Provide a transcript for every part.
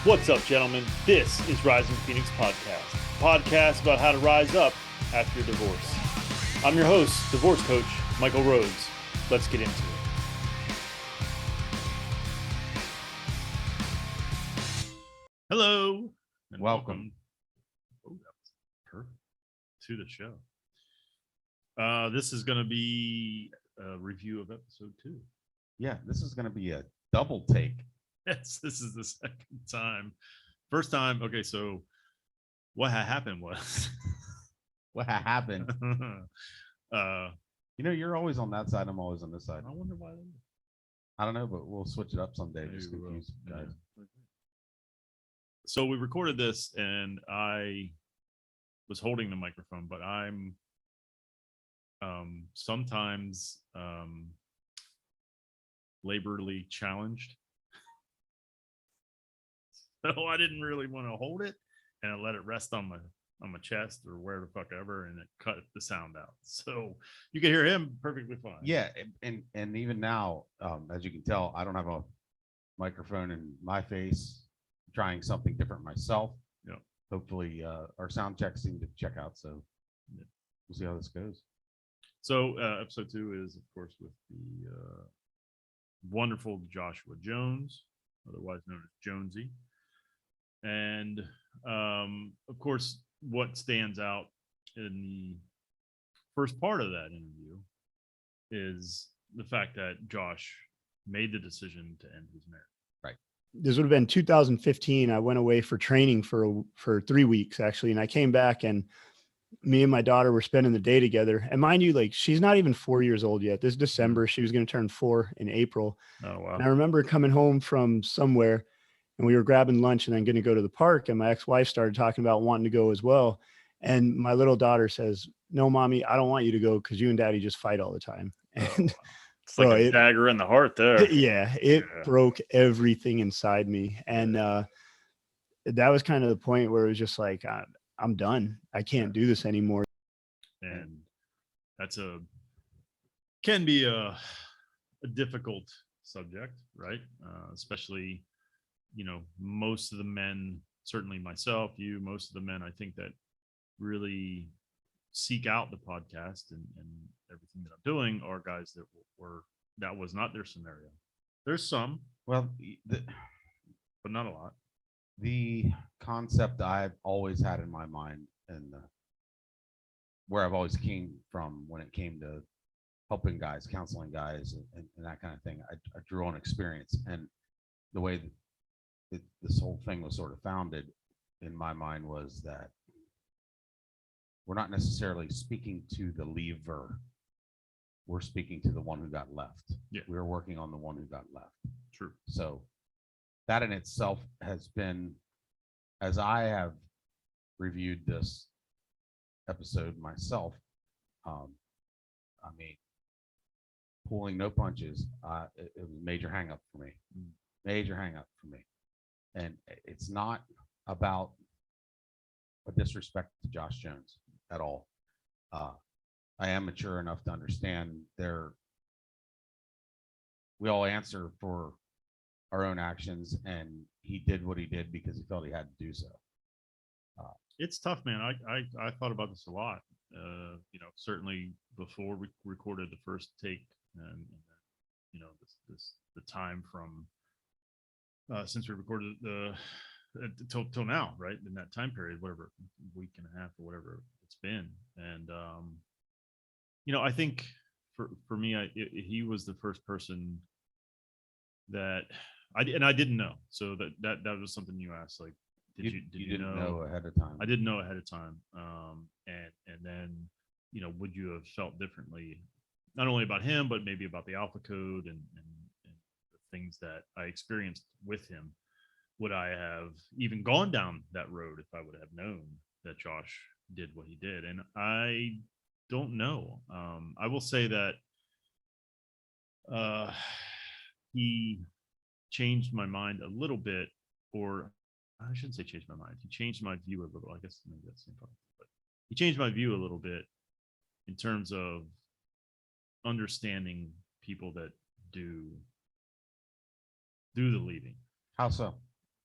What's up, gentlemen? This is Rising Phoenix Podcast, a podcast about how to rise up after your divorce. I'm your host, divorce coach, Michael Rhodes. Let's get into it. Hello. And welcome. Oh, that was perfect. To the show. This is going to be a review of episode 2. Yeah, this is going to be a double take. Yes, this is the second time. First time, okay, so what happened was... What happened? You're always on that side, I'm always on this side. I wonder why. I don't know, but we'll switch it up someday. Just confuse guys. Yeah. So we recorded this, and I was holding the microphone, but I'm sometimes laborly challenged. So I didn't really want to hold it, and I let it rest on my chest or where the fuck ever, and it cut the sound out. So you can hear him perfectly fine. Yeah, and even now, as you can tell, I don't have a microphone in my face. I'm trying something different myself. Yeah. Hopefully, our sound checks seem to check out. So yeah, we'll see how this goes. So episode 2 is, of course, with the wonderful Joshua Jones, otherwise known as Jonesy. And of course, what stands out in the first part of that interview is the fact that Josh made the decision to end his marriage. Right. This would have been 2015. I went away for training for 3 weeks, actually. And I came back, and me and my daughter were spending the day together. And mind you, like, she's not even 4 years old yet. This December, she was going to turn 4 in April. Oh, wow. And I remember coming home from somewhere, and we were grabbing lunch and then going to go to the park. And my ex-wife started talking about wanting to go as well. And my little daughter says, "No, mommy, I don't want you to go because you and daddy just fight all the time." And wow. It's like a dagger in the heart there. Yeah, it broke everything inside me. And that was kind of the point where it was just like, I'm done. I can't do this anymore. And that's can be a difficult subject, right? Especially, most of the men, certainly myself, most of the men, I think, that really seek out the podcast and everything that I'm doing are guys that was not their scenario. There's some, but not a lot. The concept I've always had in my mind, and where I've always came from when it came to helping guys, counseling guys, and that kind of thing, I drew on experience. And the way that this whole thing was sort of founded in my mind was that we're not necessarily speaking to the leaver. We're speaking to the one who got left. Yeah. We're working on the one who got left. True. So that in itself has been, as I have reviewed this episode myself, pulling no punches, it was a major hang up for me. Major hang up for me. And it's not about a disrespect to Josh Jones at all. I am mature enough to understand we all answer for our own actions, and he did what he did because he felt he had to do so. It's tough, man. I thought about this a lot. Certainly before we recorded the first take, and the time from since we recorded till now, right, in that time period, whatever, week and a half or whatever it's been. And I think for me, he was the first person that I didn't know. So that was something you asked, like, did you know ahead of time? I didn't know ahead of time. And then, would you have felt differently, not only about him, but maybe about the Alpha Code and the things that I experienced with him? Would I have even gone down that road if I would have known that Josh did what he did? And I don't know. I will say that he changed my mind a little bit, or I shouldn't say changed my mind. He changed my view a little. I guess maybe that's the same problem, but he changed my view a little bit in terms of understanding people that do the leaving. How so?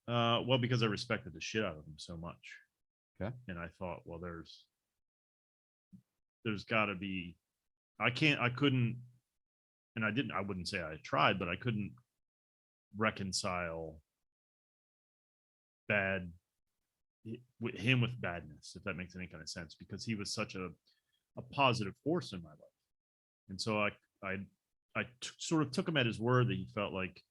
Well, because I respected the shit out of him so much. Okay. And I thought, well, there's got to be, I couldn't, and I wouldn't say I tried, but I couldn't reconcile bad him with badness, if that makes any kind of sense, because he was such a positive force in my life. And so sort of took him at his word that he felt like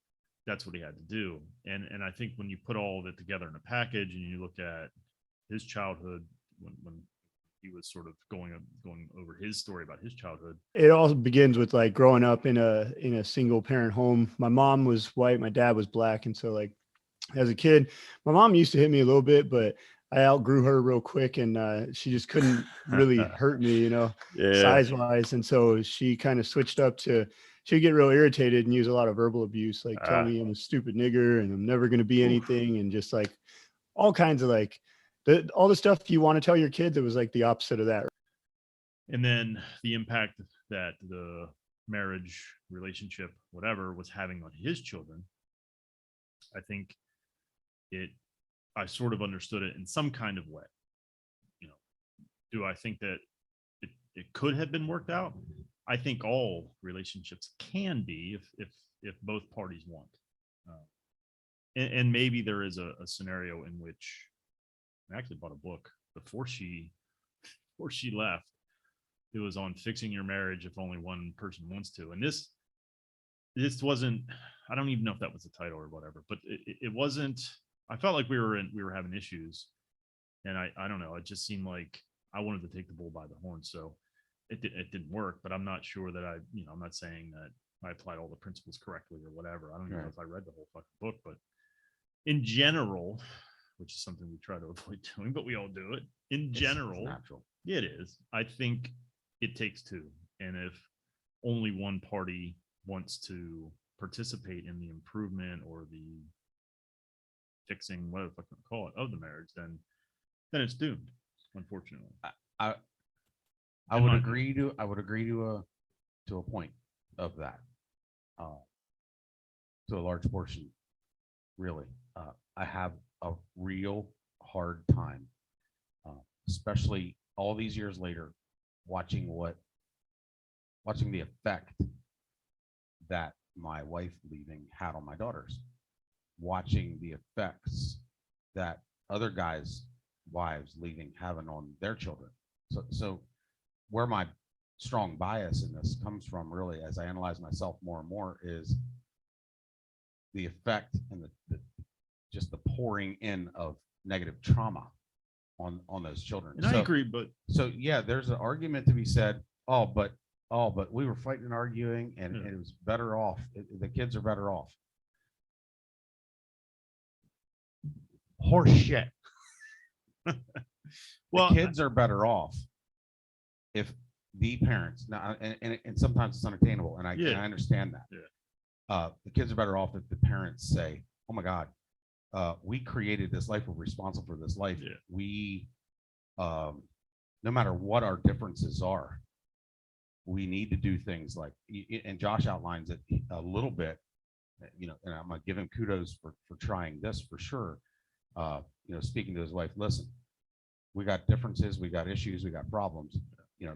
that's what he had to do. And I think when you put all of it together in a package and you look at his childhood, when he was sort of going over his story about his childhood, it all begins with like growing up in a single parent home. My mom was white, my dad was black, and so like as a kid, my mom used to hit me a little bit, but I outgrew her real quick, and she just couldn't really hurt me, you know, size wise. And so she kind of switched up to, she'd get real irritated and use a lot of verbal abuse, like tell me I'm a stupid nigger and I'm never going to be anything. And just like all kinds of like all the stuff you want to tell your kids, it was like the opposite of that. And then the impact that the marriage, relationship, whatever, was having on his children, I think I sort of understood it in some kind of way. You know, do I think that it could have been worked out? I think all relationships can be if both parties want. And maybe there is a scenario in which I actually bought a book before she left. It was on fixing your marriage if only one person wants to. And this wasn't, I don't even know if that was the title or whatever, but it wasn't, I felt like we were having issues, and I don't know. It just seemed like I wanted to take the bull by the horn. So it didn't work, but I'm not sure that I'm not saying that I applied all the principles correctly or whatever. I don't even know if I read the whole fucking book, but in general, which is something we try to avoid doing, but we all do it. In general, it's natural. It is. I think it takes two. And if only one party wants to participate in the improvement or the fixing, whatever the fuck you call it, of the marriage, then it's doomed, unfortunately. I would agree to a point of that, to a large portion, really. I have a real hard time, especially all these years later, watching the effect that my wife leaving had on my daughters, watching the effects that other guys' wives leaving having on their children. So where my strong bias in this comes from, really, as I analyze myself more and more, is the effect and just the pouring in of negative trauma on those children. And I agree, but so yeah, there's an argument to be said. But we were fighting and arguing, and it was better off. The kids are better off. Horse shit. Well, the kids are better off if the parents now, and sometimes it's unattainable, and I understand that. Yeah. The kids are better off if the parents say, "Oh my God, we created this life. We're responsible for this life. Yeah. We, no matter what our differences are, we need to do things like," and Josh outlines it a little bit, and I'm gonna give him kudos for trying this for sure. Speaking to his wife, listen, we got differences, we got issues, we got problems.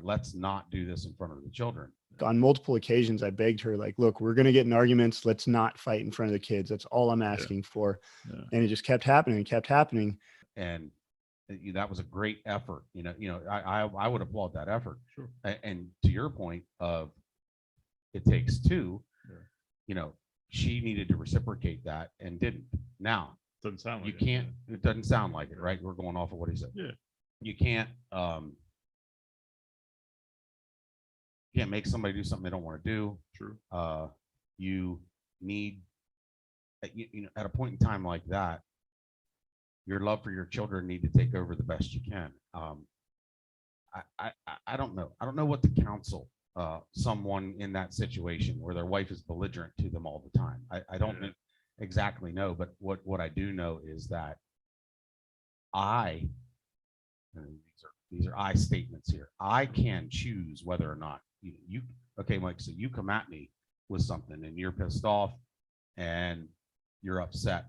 Let's not do this in front of the children. On multiple occasions, I begged her, like, look, we're going to get in arguments. Let's not fight in front of the kids. That's all I'm asking for. Yeah. And it just kept happening and kept happening. And that was a great effort. I would applaud that effort. Sure. And to your point of it takes two, she needed to reciprocate that and didn't. Now, doesn't sound like it doesn't sound like it, right? We're going off of what he said. Yeah. You can't make somebody do something they don't want to do. True. You need, at a point in time like that, your love for your children need to take over the best you can. I don't know. I don't know what to counsel someone in that situation where their wife is belligerent to them all the time. I don't exactly know, but what I do know is that these are I statements here. I can choose whether or not okay, Mike, so you come at me with something and you're pissed off and you're upset.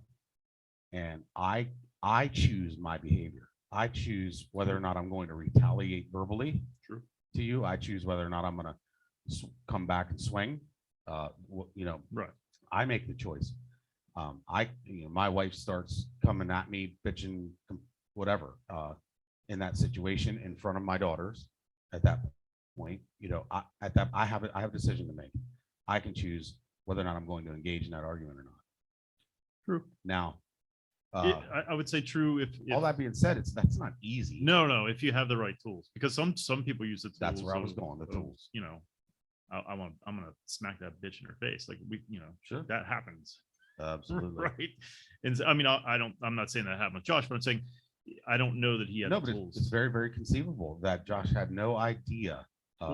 and I choose my behavior. I choose whether or not I'm going to retaliate verbally True. to you. I choose whether or not I'm going to come back and swing. Right. I make the choice. My wife starts coming at me, bitching, whatever, in that situation in front of my daughters. At that point, I have a decision to make. I can choose whether or not I'm going to engage in that argument or not. True. Now, I would say true if all that being said, that's not easy. no, if you have the right tools, because some people use the tools. That's where I was going. The tools. I'm gonna smack that bitch in her face. Like Sure, that happens. absolutely. Right. And so, I mean, I'm not saying that happened with Josh, but I'm saying I don't know that he had No, the but tools. it's very, very conceivable that Josh had no idea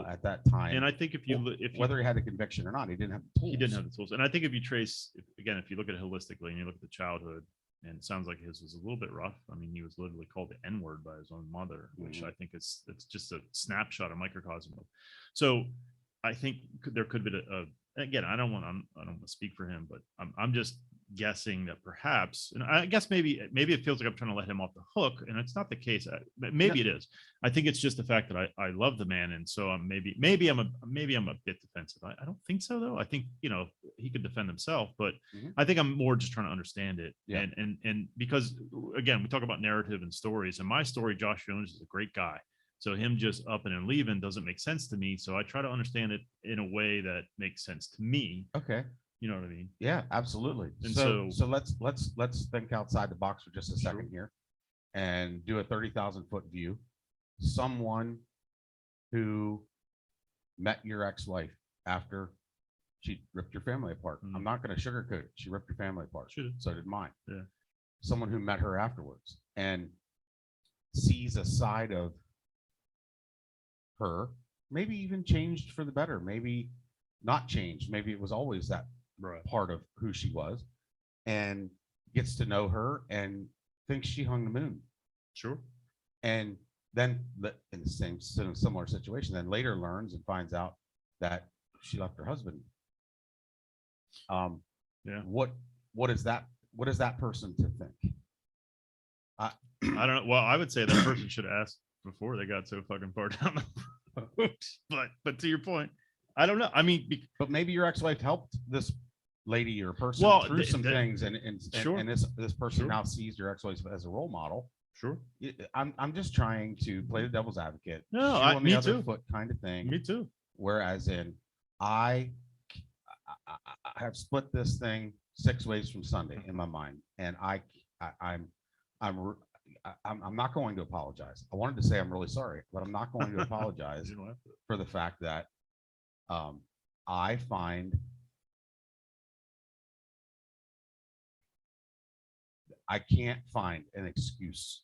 at that time. And I think if you whether he had a conviction or not, he didn't have the tools. he didn't have the tools. And I think if you trace, again, if you look at it holistically and you look at the childhood, and it sounds like his was a little bit rough. I mean, he was literally called the N-word by his own mother, which I think it's just a snapshot, a microcosm of. So I think there could be again, I don't want to speak for him, but I'm just guessing that perhaps, and I guess maybe it feels like I'm trying to let him off the hook, and it's not the case. Maybe it is. I think it's just the fact that I love the man, and so maybe I'm a bit defensive. I don't think so though. I think he could defend himself, but I think I'm more just trying to understand it. Yeah. And because again, we talk about narrative and stories, and my story, Josh Jones is a great guy. So him just upping and leaving doesn't make sense to me. So I try to understand it in a way that makes sense to me. Okay. You know what I mean? Yeah, absolutely. And so let's think outside the box for just a second here and do a 30,000-foot view. Someone who met your ex-wife after she ripped your family apart. I'm not going to sugarcoat it. She ripped your family apart. So did mine. Yeah. Someone who met her afterwards and sees a side of her, maybe even changed for the better, maybe not changed, maybe it was always that part of who she was, and gets to know her and thinks she hung the moon. Sure. And then in the same similar situation, then later learns and finds out that she left her husband. Yeah. What is that person to think? I don't know. Well, I would say that person should ask before they got so fucking far down the road. But to your point, I don't know. I mean, but maybe your ex-wife helped this lady or person through some things, and sure. and this person Sure. now sees your ex-wife as a role model. Sure. I'm just trying to play the devil's advocate. No, shoe on the me other too. foot kind of thing. Me too. Whereas I have split this thing 6 ways from Sunday in my mind, and I'm not going to apologize. I wanted to say I'm really sorry, but I'm not going to apologize for the fact that I find I can't find an excuse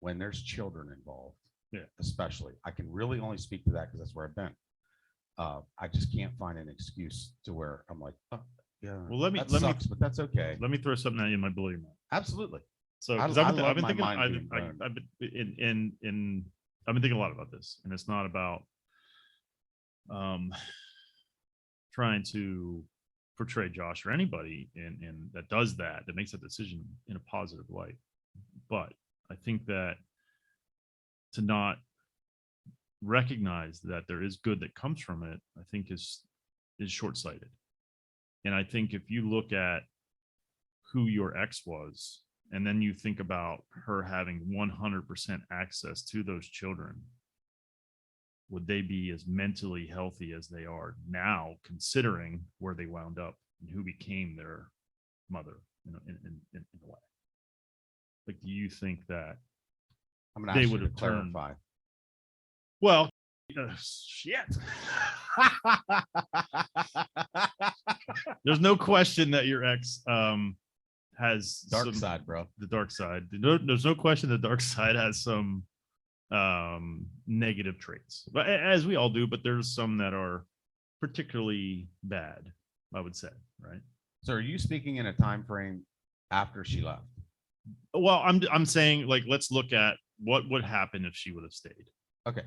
when there's children involved. Yeah. Especially, I can really only speak to that because that's where I've been. I just can't find an excuse to where I'm like, oh, yeah. Well, let me, but that's okay. Let me throw something at you in my bully mouth. Absolutely. So, I because love I've been my thinking, mind being blown. I've been thinking a lot about this, and it's not about trying to portray Josh or anybody in that does that makes that decision in a positive light. But I think that to not recognize that there is good that comes from it, I think is short-sighted. And I think if you look at who your ex was, and then you think about her having 100% access to those children, would they be as mentally healthy as they are now, considering where they wound up and who became their mother in a way? Like, do you think that I'm going to they ask would you to have turned? clarify. Well, shit. There's no question that your ex has Dark side, bro. The dark side. There's no question the dark side has some negative traits, but as we all do. But there's some that are particularly bad, I would say, right? So, are you speaking in a time frame after she left? Well, I'm saying, like, let's look at what would happen if she would have stayed. Okay.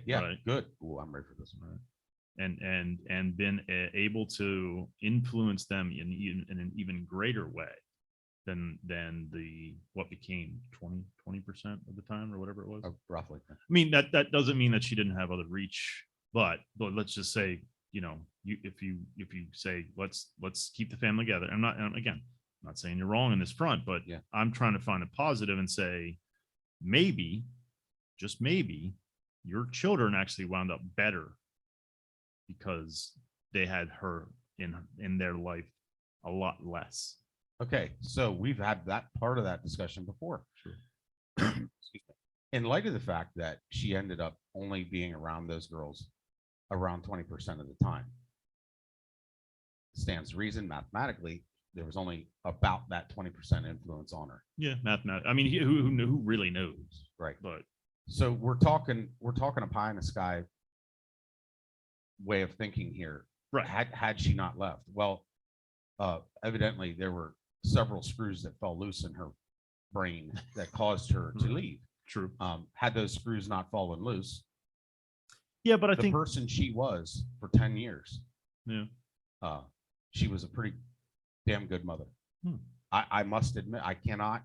Yeah. Right. Good. Ooh, I'm ready for this one. and been able to influence them in an even greater way than the what became 20% of the time or whatever it was. Roughly. I mean, that doesn't mean that she didn't have other reach, but let's just say, if you say let's keep the family together. I'm not saying you're wrong in this front, but Yeah. I'm trying to find a positive and say maybe, just maybe, your children actually wound up better because they had her in their life a lot less. Okay, so we've had that part of that discussion before. Sure. Excuse me. In light of the fact that she ended up only being around those girls around 20% of the time, stands to reason mathematically there was only about that 20% influence on her. Yeah, mathematics. I mean, who really knows? Right. But So we're talking a pie in the sky way of thinking here. right. Had she not left, well, evidently there were several screws that fell loose in her brain that caused her to leave. True. Had those screws not fallen loose, Yeah, but I the think person she was for 10 years, yeah. she was a pretty damn good mother. I must admit, I cannot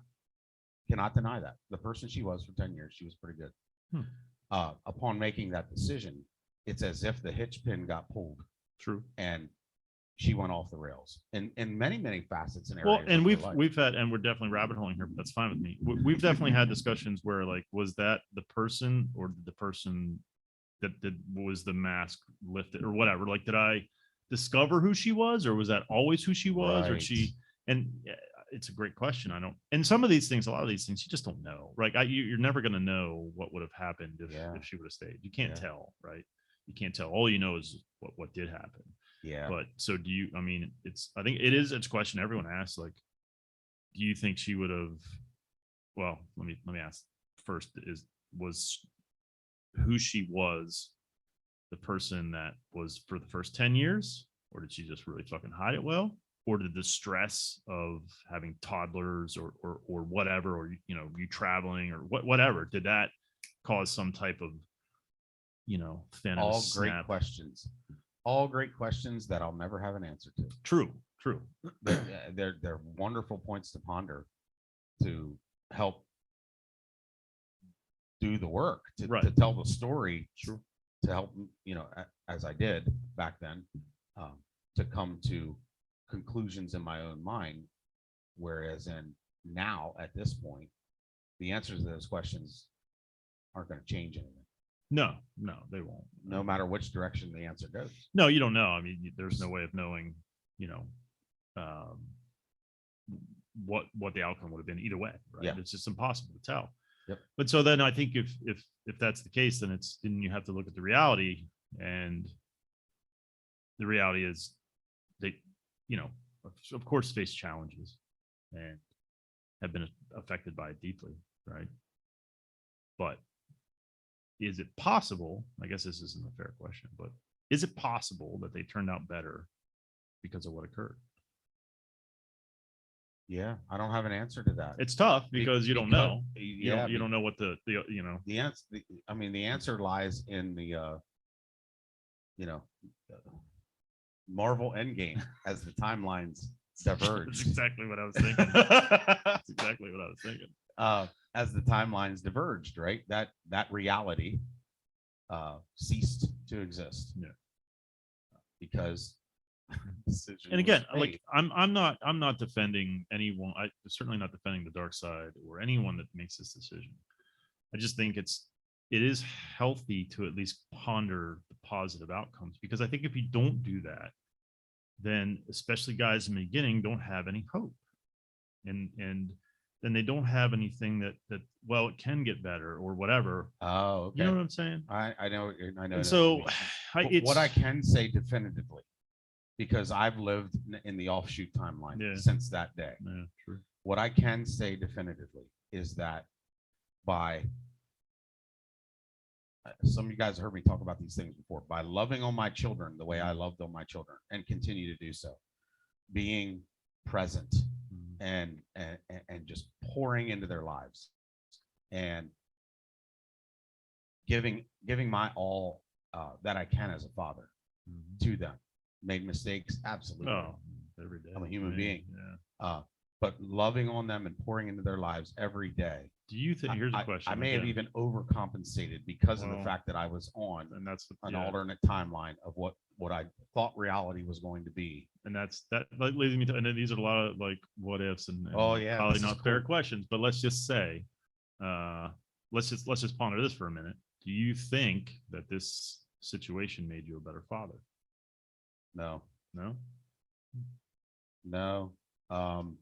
deny that. The person she was for 10 years, she was pretty good. Upon making that decision, it's as if the hitch pin got pulled. True. And she went off the rails in many facets and areas. Well, and of her life. we've had, and we're definitely rabbit holing here, but that's fine with me. We've definitely had discussions where, like, was that the person or the person that was the mask lifted or whatever? Like, did I discover who she was, or was that always who she was, or Right. she? And it's a great question. I don't. And some of these things, a lot of these things, you just don't know. Right? You're never going to know what would have happened if she would have stayed. You can't tell, right? You can't tell. All you know is what did happen. Yeah. But so do you, I mean, I think it's a question everyone asks, like, do you think she would have, well, let me ask first, was who she was the person that was for the first 10 years, or did she just really fucking hide it well? Or did the stress of having toddlers or whatever, or, you traveling or whatever, did that cause some type of, fin of a All great snap? questions. All great questions that I'll never have an answer to. True. They're wonderful points to ponder, to help do the work, to tell the story, Sure. to help, as I did back then, to come to conclusions in my own mind. Whereas now at this point, the answers to those questions aren't going to change anything. No, they won't. No matter which direction the answer goes. No, you don't know. I mean, there's no way of knowing, what the outcome would have been either way, right? Yeah. It's just impossible to tell. Yep. But so then I think if that's the case, then you have to look at the reality, and the reality is they, of course, face challenges and have been affected by it deeply, right? But is it possible? I guess this isn't a fair question, but is it possible that they turned out better because of what occurred? Yeah, I don't have an answer to that. It's tough because you don't know. Yeah, you don't know what the the answer. I mean, the answer lies in the Marvel Endgame as the timelines diverge. That's exactly what I was thinking. That's exactly what I was thinking. As the timelines diverged, right? That reality ceased to exist. Yeah. Because and again, like I'm not defending anyone. I'm certainly not defending the dark side or anyone that makes this decision. I just think it is healthy to at least ponder the positive outcomes, because I think if you don't do that, then especially guys in the beginning don't have any hope, and then they don't have anything that well, it can get better or whatever. Oh, okay. You know what I'm saying? I know. I know. And so what I can say definitively, because I've lived in the offshoot timeline since that day. Yeah, true. What I can say definitively is that by some of you guys have heard me talk about these things before, by loving on my children the way I loved on my children and continue to do so, being present and just pouring into their lives and giving my all that I can as a father. to them. Made mistakes, absolutely. Oh, every day. I'm a human Man, being. Yeah. But loving on them and pouring into their lives every day. Do you think? Here's a I question. may have again, even overcompensated because of the Well, fact that I was on and that's what, an yeah, alternate timeline of what I thought reality was going to be. and that like, leads me to, and then these are a lot of like what ifs and Oh, yeah, probably this is not fair cool. questions, but let's just say, uh, let's just ponder this for a minute. Do you think that this situation made you a better father? No, No. no, um,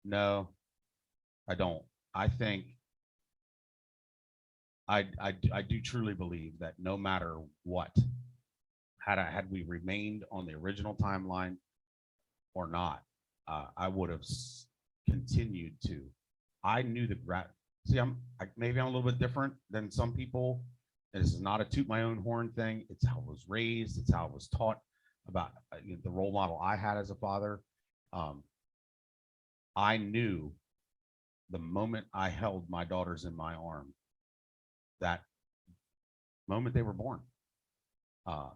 no, I don't. I think I do truly believe that no matter what, had we remained on the original timeline or not, I would have continued to. I knew the see, maybe I'm a little bit different than some people. This is not a toot my own horn thing. It's how I was raised. It's how I was taught about the role model I had as a father. Um, I knew the moment I held my daughters in my arm, that moment they were born. Uh,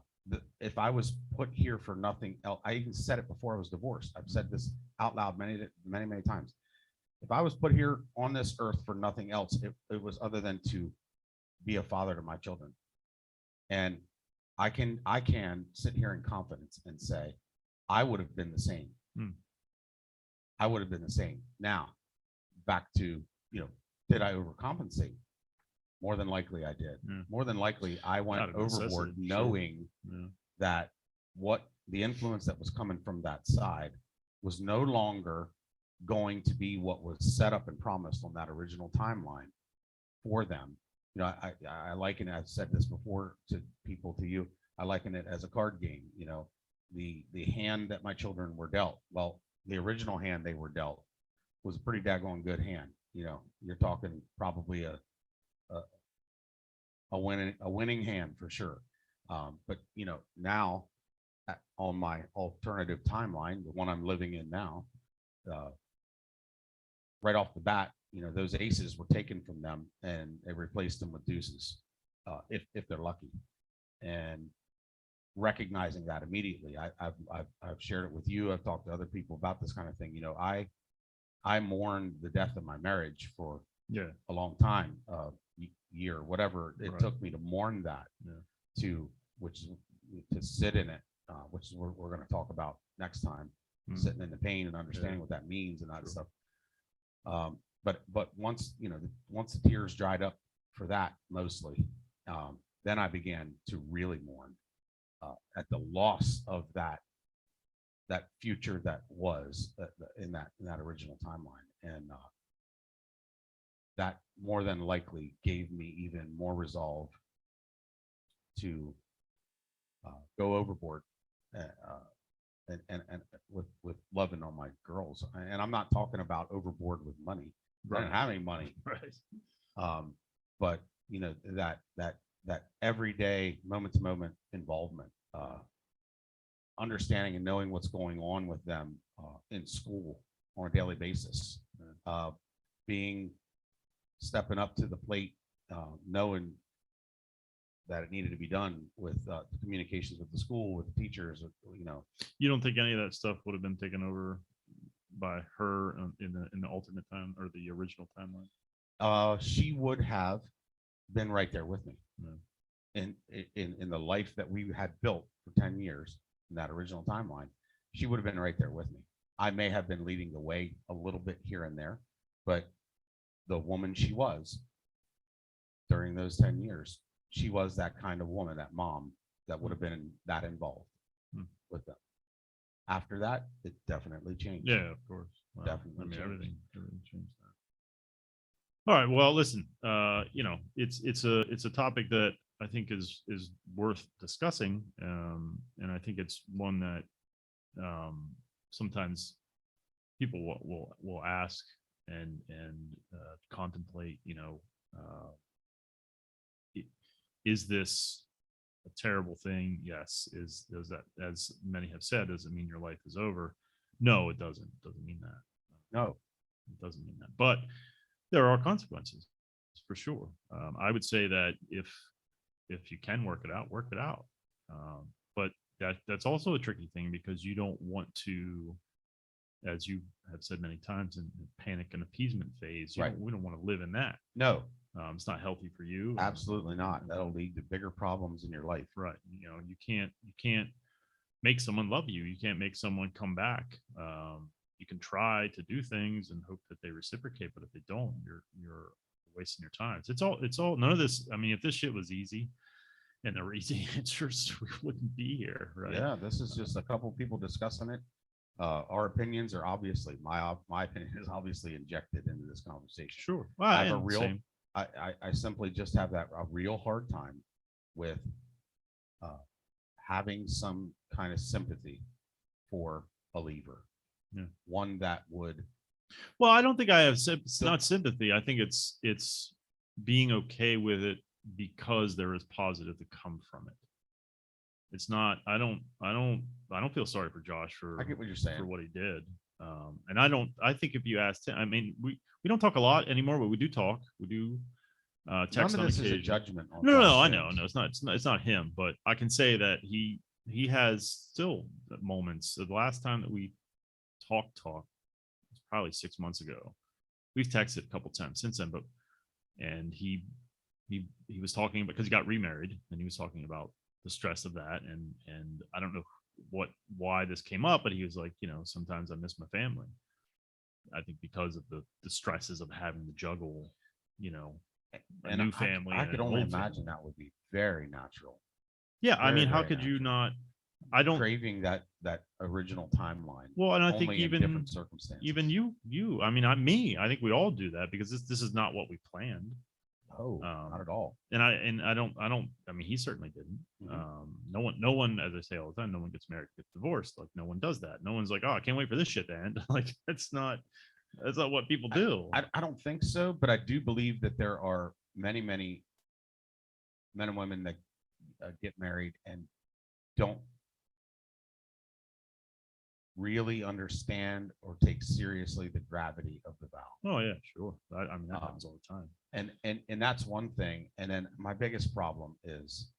if I was put here for nothing else, I even said it before I was divorced. I've said this out loud many times. If I was put here on this earth for nothing else, it was other than to be a father to my children. And I can sit here in confidence and say, I would have been the same. Hmm. I would have been the same. Now, back to, did I overcompensate? More than likely I did. Yeah. More than likely I went Out of overboard, necessity, knowing Yeah. that what the influence that was coming from that side was no longer going to be what was set up and promised on that original timeline for them. I liken it, I've said this before to people, to you, I liken it as a card game. The hand that my children were dealt, well, the original hand they were dealt was a pretty daggone good hand. You're talking probably a winning hand for sure. But now on my alternative timeline, the one I'm living in now, right off the bat, those aces were taken from them and they replaced them with deuces, if they're lucky. And recognizing that immediately, I've shared it with you. I've talked to other people about this kind of thing. I mourned the death of my marriage for a long time, year, whatever it Right. took me to mourn that, to sit in it, which is what we're going to talk about next time, sitting in the pain and understanding what that means and that stuff. But once the tears dried up for that, mostly, then I began to really mourn at the loss of that future that was in that original timeline. And that more than likely gave me even more resolve to go overboard, and with loving on my girls. And I'm not talking about overboard with money. I didn't have any money. Right. But that everyday moment to moment involvement, understanding and knowing what's going on with them in school on a daily basis, stepping up to the plate, knowing that it needed to be done with the communications with the school, with the teachers. You don't think any of that stuff would have been taken over by her in the alternate time or the original timeline? She would have been right there with me. Yeah. In the life that we had built for 10 years in that original timeline, she would have been right there with me. I may have been leading the way a little bit here and there, but the woman she was during those 10 years, she was that kind of woman, that mom that would have been that involved with them. After that, it definitely changed. Yeah, of course. Wow. Definitely I mean, changed. everything changed that. All right. Well, listen, it's a topic that I think is worth discussing. And I think it's one that sometimes people will ask and contemplate, is this a terrible thing? Yes. Is that, as many have said, does it mean your life is over? No, it doesn't. It doesn't mean that. No, it doesn't mean that. But there are consequences for sure. I would say that if you can work it out, work it out. But that's also a tricky thing because you don't want to, as you have said many times, in panic and appeasement phase. Right. We don't want to live in that. No, It's not healthy for you. absolutely not. That'll lead to bigger problems in your life. Right. You can't make someone love you. You can't make someone come back. You can try to do things and hope that they reciprocate, but if they don't, you're wasting your time. It's all none of this. I mean, if this shit was easy and there were easy answers, we wouldn't be here, right? Yeah, this is just a couple people discussing it. Our opinions are obviously my opinion is obviously injected into this conversation. Sure. I have a And real same. I simply just have a real hard time with uh, having some kind of sympathy for a lever. Yeah. One that would Well, I don't think I have it's not sympathy. I think it's being okay with it because there is positive to come from it. It's not. I don't feel sorry for Josh I get what you're saying. for what he did. And I don't. I think if you asked him, I mean, we don't talk a lot anymore, but we do talk. We do text None on of this is a occasion. judgment on No, Josh I know. James. No, it's not him. But I can say that he has still moments. The last time that we talked was probably 6 months ago. We've texted a couple times since then, but and he was talking about, because he got remarried, and he was talking about the stress of that, and I don't know why this came up, but he was like, sometimes I miss my family. I think because of the stresses of having to juggle, a new family. I and could an only old imagine family. that would be very natural. Yeah, I Very, mean, how very could you natural. not? I don't. Craving that original timeline. Well, and I only think in even different circumstances. you. I mean, me. I think we all do that because this is not what we planned. Oh, not at all. And I don't. I mean, he certainly didn't. Mhm. No one, as I say all the time, no one gets married, gets divorced. Like no one does that. No one's like, oh, I can't wait for this shit to end. Like that's not what people do. I don't think so, but I do believe that there are many men and women that get married and don't really understand or take seriously the gravity of the vow. Oh yeah, sure. I mean, that happens all the time. And that's one thing. And then my biggest problem is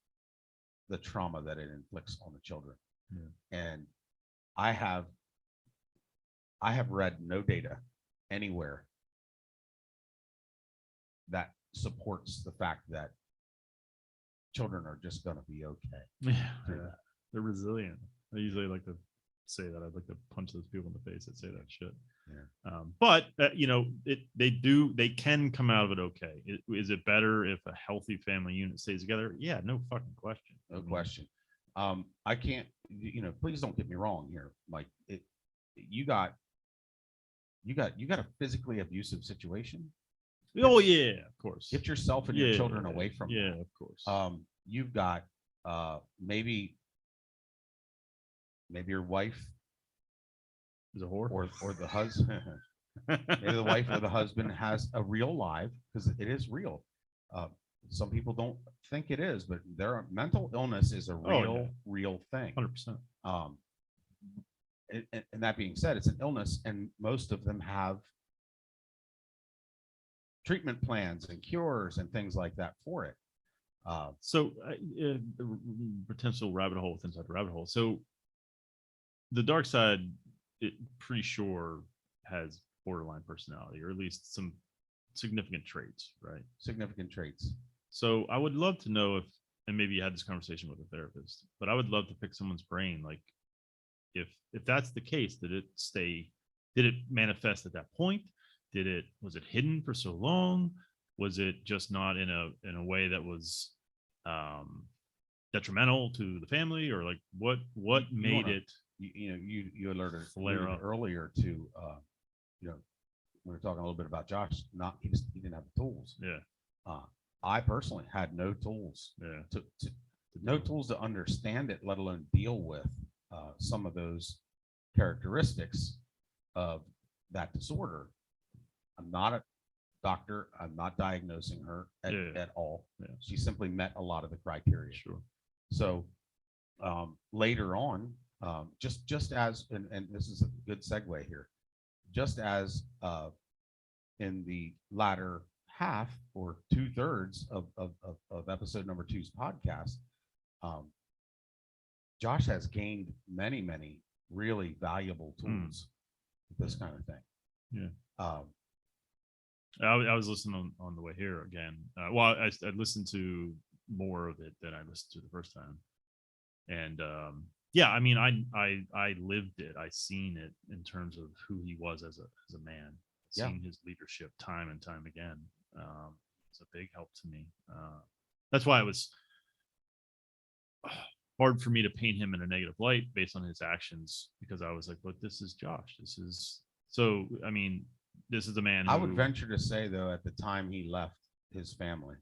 the trauma that it inflicts on the children. Yeah. And I have read no data anywhere that supports the fact that children are just going to be okay. Yeah, they're resilient. I usually like to say that. I'd like to punch those people in the face that say that shit. Yeah. But they can come out of it okay. Is it better if a healthy family unit stays together? Yeah, no fucking question. No question. I can't, please don't get me wrong here. Like you got a physically abusive situation. Oh yeah, of course. Get yourself and your children away from yeah, that. of course. You've got maybe your wife is a whore or the husband. Maybe the wife or the husband has a real life, because it is real. Some people don't think it is, but their mental illness is a real thing. 100%. And that being said, it's an illness, and most of them have treatment plans and cures and things like that for it. So potential rabbit hole inside the rabbit hole. So the dark side, pretty sure has borderline personality, or at least some significant traits, right? Significant traits. So I would love to know and maybe you had this conversation with a therapist, but I would love to pick someone's brain. Like if that's the case, did it manifest at that point? Was it hidden for so long? Was it just not in a way that was detrimental to the family, or like what made it? You alerted flare up earlier to we were talking a little bit about Josh. He didn't have the tools. Yeah. I personally had no tools. Yeah. No tools to understand it, let alone deal with some of those characteristics of that disorder. I'm not a doctor. I'm not diagnosing her at all. Yeah. She simply met a lot of the criteria. Sure. So later on, just as, and this is a good segue here, just as in the latter half or 2/3 of episode number 2's podcast, Josh has gained many really valuable tools with this kind of thing. Yeah. Um, I was listening on the way here again. Well, I listened to more of it than I listened to the first time. And yeah, I mean, I lived it. I seen it in terms of who he was as a man. Yeah. Seen his leadership time and time again. It's a big help to me. That's why it was hard for me to paint him in a negative light based on his actions, because I was like, but this is Josh. This is so. I mean, this is a man. I would venture to say, though, at the time he left his family,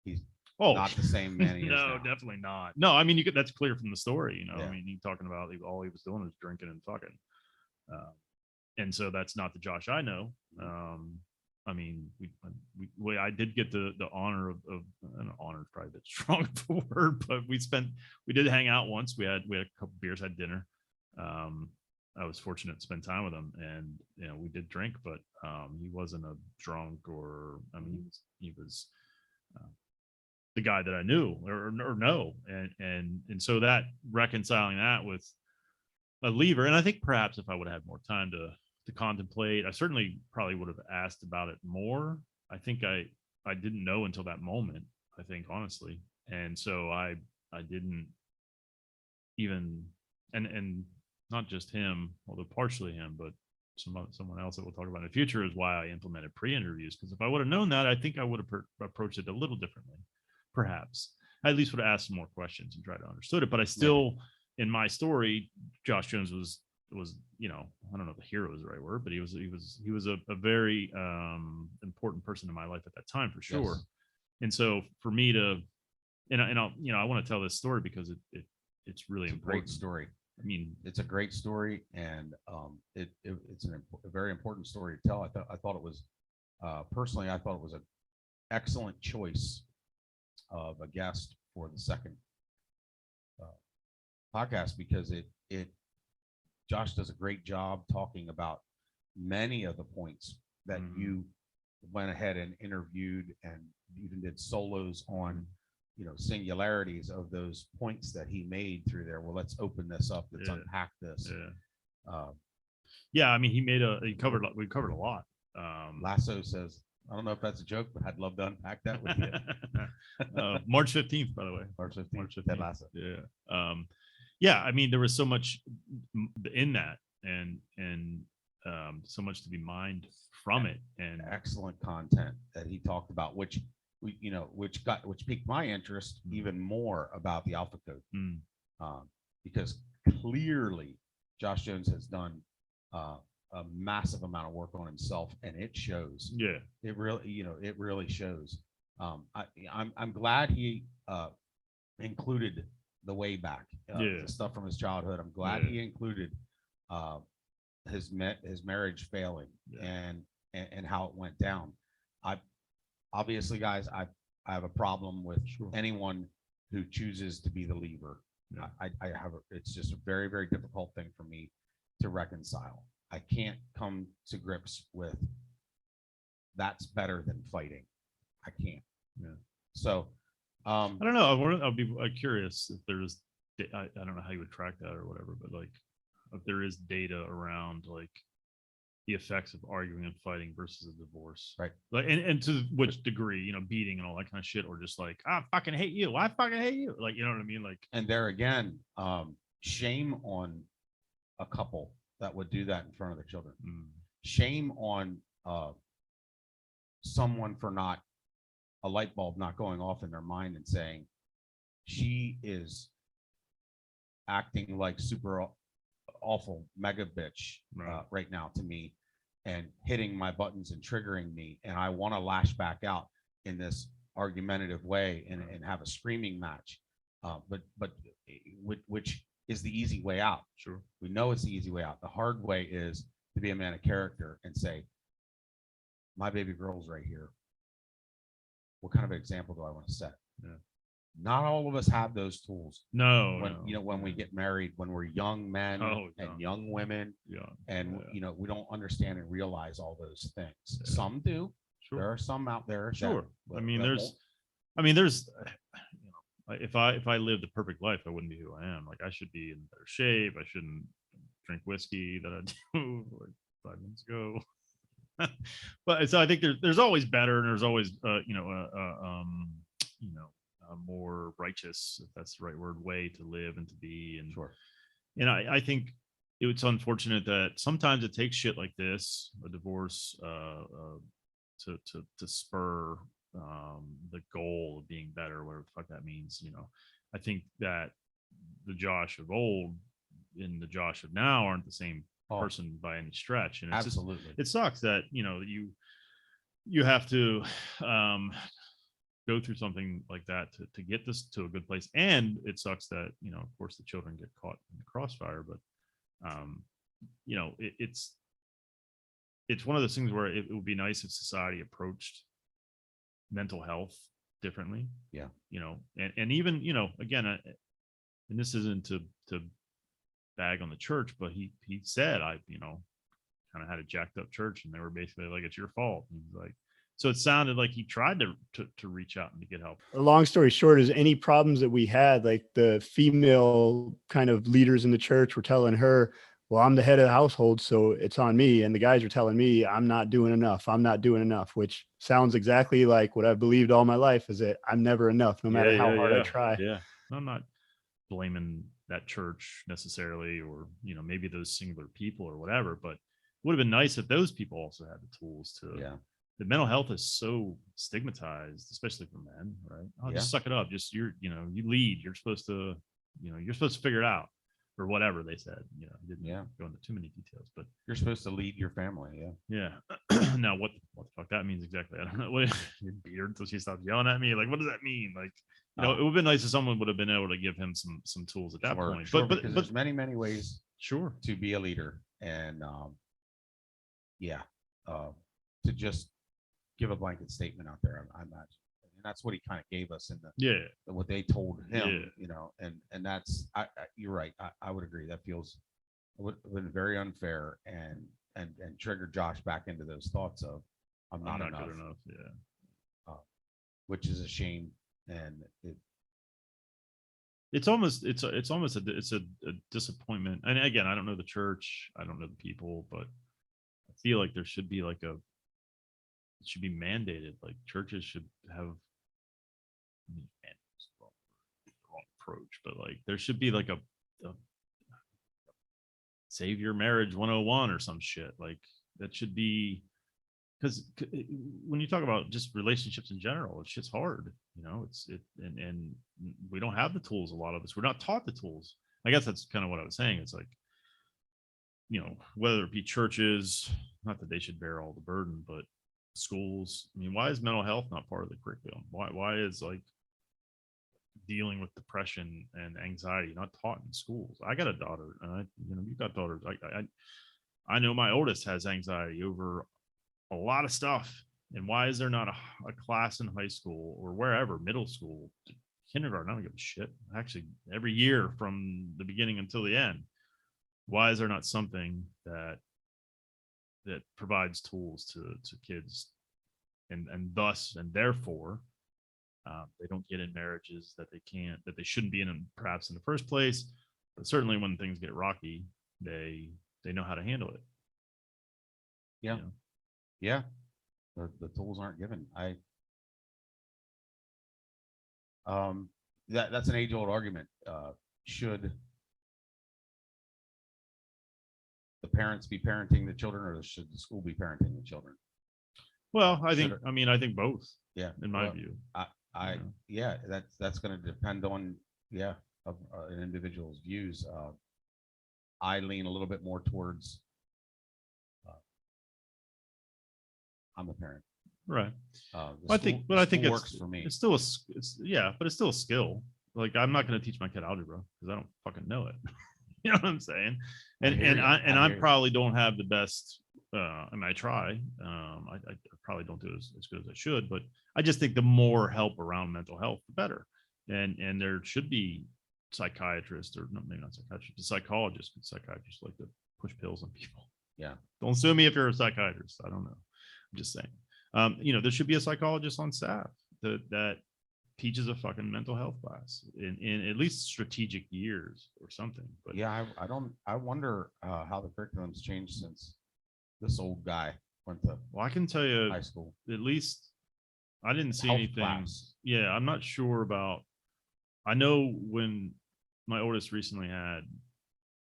he's Oh, not the same man he is no, now. definitely not. No, I mean, that's clear from the story. You know, Yeah. I mean, he talking about all he was doing was drinking and fucking, and so that's not the Josh I know. I mean, I did get the honor of an honor is probably a bit strong of a word, but we did hang out once. We had a couple beers, had dinner. I was fortunate to spend time with him, and you know, we did drink, but he wasn't a drunk, or I mean, he was the guy that I knew or know, and so that reconciling that with a lever, and I think perhaps if I would have had more time to contemplate, I certainly probably would have asked about it more. I think I didn't know until that moment, I think, honestly. And so I didn't even, and not just him, although partially him, but someone else that we'll talk about in the future, is why I implemented pre-interviews. Because if I would have known that, I think I would have approached it a little differently. Perhaps I at least would have asked some more questions and tried to understood it. But I still, in my story, Josh Jones was, you know, I don't know if the hero is the right word, but he was a very important person in my life at that time, for sure. Yes. And so for me to, and I'll, you know, I want to tell this story because it's really it's important. A great story. I mean, it's a great story, and it's a very important story to tell. I thought it was, personally, I thought it was an excellent choice of a guest for the second podcast, because Josh does a great job talking about many of the points that you went ahead and interviewed, and even did solos on, you know, singularities of those points that he made through there. Well, let's open this up. Let's unpack this. Yeah. I mean, we covered a lot. Lasso says, I don't know if that's a joke, but I'd love to unpack that with you. March 15th, by the way. March 15th. Ted Lasso. Yeah. Yeah. I mean, there was so much in that, and so much to be mined from it, and excellent content that he talked about, which piqued my interest even more about the Alpha Code, because clearly Josh Jones has done a massive amount of work on himself, and it shows. Yeah, it really shows. I'm glad he included the way back, the stuff from his childhood. I'm glad he included his marriage failing, and how it went down. Obviously, guys, I have a problem with anyone who chooses to be the leaver. It's just a very, very difficult thing for me to reconcile. I can't come to grips with that's better than fighting. I can't. Yeah. So I don't know. I'll be curious if there's, I don't know how you would track that or whatever, but like if there is data around like the effects of arguing and fighting versus a divorce, right? Like, and to which degree, you know, beating and all that kind of shit, or just like, I fucking hate you, I fucking hate you, like, you know what I mean? Like, and there again, shame on a couple that would do that in front of their children. Shame on someone for not, a light bulb not going off in their mind and saying, she is acting like super awful mega bitch right now to me, and hitting my buttons and triggering me, and I want to lash back out in this argumentative way and have a screaming match, but which is the easy way out. Sure, we know it's the easy way out. The hard way is to be a man of character and say, my baby girl's right here. What kind of example do I want to set? Not all of us have those tools. When we get married, when we're young men and young women, and you know, we don't understand and realize all those things. Some do. There are some out there. Sure. There's if I lived a perfect life, I wouldn't be who I am. Like I should be in better shape. I shouldn't drink whiskey that I do like 5 minutes ago. But so I think there's always better, and there's always you know a more righteous, if that's the right word, way to live and to be. And Sure. and I think it's unfortunate that sometimes it takes shit like this, a divorce, to spur the goal of being better, whatever the fuck that means. I think that the Josh of old and the Josh of now aren't the same Oh, person by any stretch. And it's just, absolutely. it sucks that you have to go through something like that to get this to a good place. And it sucks that of course the children get caught in the crossfire. But it's one of those things where it would be nice if society approached mental health differently. Yeah. And even again, and this isn't to bag on the church, but he said I kind of had a jacked up church, and they were basically like, it's your fault. And he's like, so it sounded like he tried to reach out and to get help. A long story short is any problems that we had, like the female kind of leaders in the church were telling her, well, I'm the head of the household, so it's on me. And the guys are telling me I'm not doing enough. I'm not doing enough, which sounds exactly like what I've believed all my life, is that I'm never enough, no matter how hard I try. Yeah. I'm not blaming that church necessarily, or maybe those singular people or whatever, but it would have been nice if those people also had the tools to. Yeah. The mental health is so stigmatized, especially for men, right? Oh, Yeah. just suck it up. Just you lead. You're supposed to figure it out, or whatever they said. I didn't go into too many details, but You're supposed to lead your family. Yeah. yeah. Now what the fuck that means exactly? I don't know. What your beard until she stops yelling at me? Like, what does that mean? Like, it would have been nice if someone would have been able to give him some tools at that point. Sure, but there's many ways sure to be a leader, and to just give a blanket statement out there. I imagine, and that's what he kind of gave us in what they told him. And that's you're right. I would agree. That feels it would have been very unfair and triggered Josh back into those thoughts of I'm not enough. Good enough. Yeah. Which is a shame, and it's almost a disappointment. And again, I don't know the church, I don't know the people, but I feel like there should be it should be mandated. Like churches should have, wrong approach, but like there should be like a save your marriage 101 or some shit. Like that should be, because when you talk about just relationships in general, it's shit's hard. And we don't have the tools. A lot of us, we're not taught the tools. I guess that's kind of what I was saying. It's like, whether it be churches, not that they should bear all the burden, but schools. I mean, why is mental health not part of the curriculum? Why is like dealing with depression and anxiety not taught in schools? I got a daughter, and you've got daughters. I know my oldest has anxiety over a lot of stuff. And why is there not a class in high school or wherever, middle school, kindergarten? I don't give a shit. Actually, every year from the beginning until the end. Why is there not something that provides tools to kids, and thus and therefore they don't get in marriages that they shouldn't be in perhaps in the first place, but certainly when things get rocky, they know how to handle it. Yeah. The tools aren't given. That's an age-old argument. Should the parents be parenting the children, or should the school be parenting the children? Well, I think both. Yeah, in my view. That's going to depend on an individual's views. I lean a little bit more towards I'm a parent, right? I think it works for me. It's still but it's still a skill. Like I'm not going to teach my kid algebra because I don't fucking know it. You know what I'm saying? And I probably don't have the best. I try. I probably don't do it as good as I should, but I just think the more help around mental health, the better. And there should be psychiatrists, or maybe not psychiatrists, but psychologists. But psychiatrists like to push pills on people. Yeah. Don't sue me if you're a psychiatrist. I don't know. I'm just saying. There should be a psychologist on staff that teaches a fucking mental health class in at least strategic years or something. But Yeah, I wonder how the curriculum's changed since this old guy went to well, I can tell you high school. at least I didn't see Health anything. class. Yeah, I'm not sure about. I know when my oldest recently had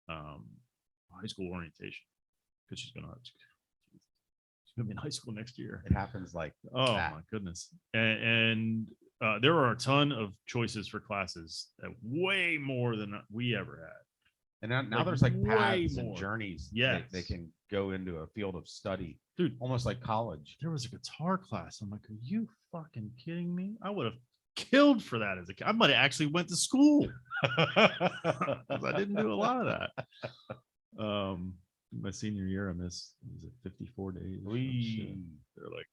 high school orientation because she's gonna be in high school next year. It happens like Oh that. my goodness. And there are a ton of choices for classes that way more than we ever had. And now Like, there's like way paths and more. journeys. Yes. They can go into a field of study, Dude, almost like college. there was a guitar class. I'm like, are you fucking kidding me? I would have killed for that as a kid. I might have actually went to school. 'Cause I didn't do a lot of that. My senior year, I missed, was it 54 days? or some shit. They're like,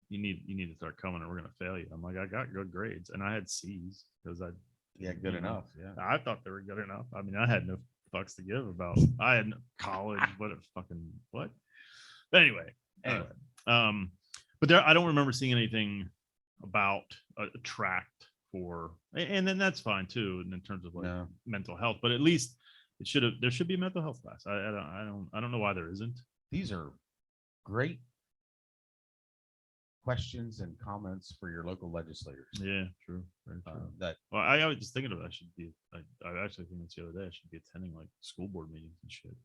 you need to start coming or we're gonna fail you. I'm like, I got good grades and I had C's because Yeah, good you know, enough. Yeah. I thought they were good enough. I mean, I had no fucks to give about. I had no college, what a fucking what. But anyway, but there, I don't remember seeing anything about a tract for, and then that's fine too, in terms of like No. mental health. But at least there should be a mental health class. I don't know why there isn't. These are great questions and comments for your local legislators. Yeah, true. Very true. That Well, I was just thinking of it. I should be. I actually think that's the other day. I should be attending like school board meetings and shit.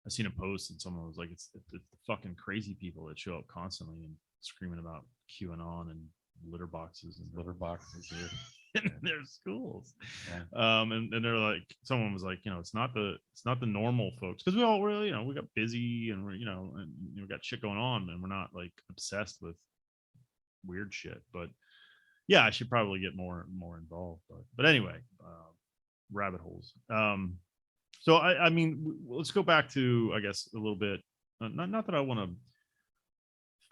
I seen a post and someone was like, "It's the fucking crazy people that show up constantly and screaming about QAnon and litter boxes and litter boxes here. in their schools." Yeah. And they're like, someone was like, it's not the normal folks because we all really, we got busy and we're, and we got shit going on and we're not like obsessed with weird shit. But yeah, I should probably get more involved. But anyway, rabbit holes. So I mean, let's go back to, I guess, a little bit. Not that I want to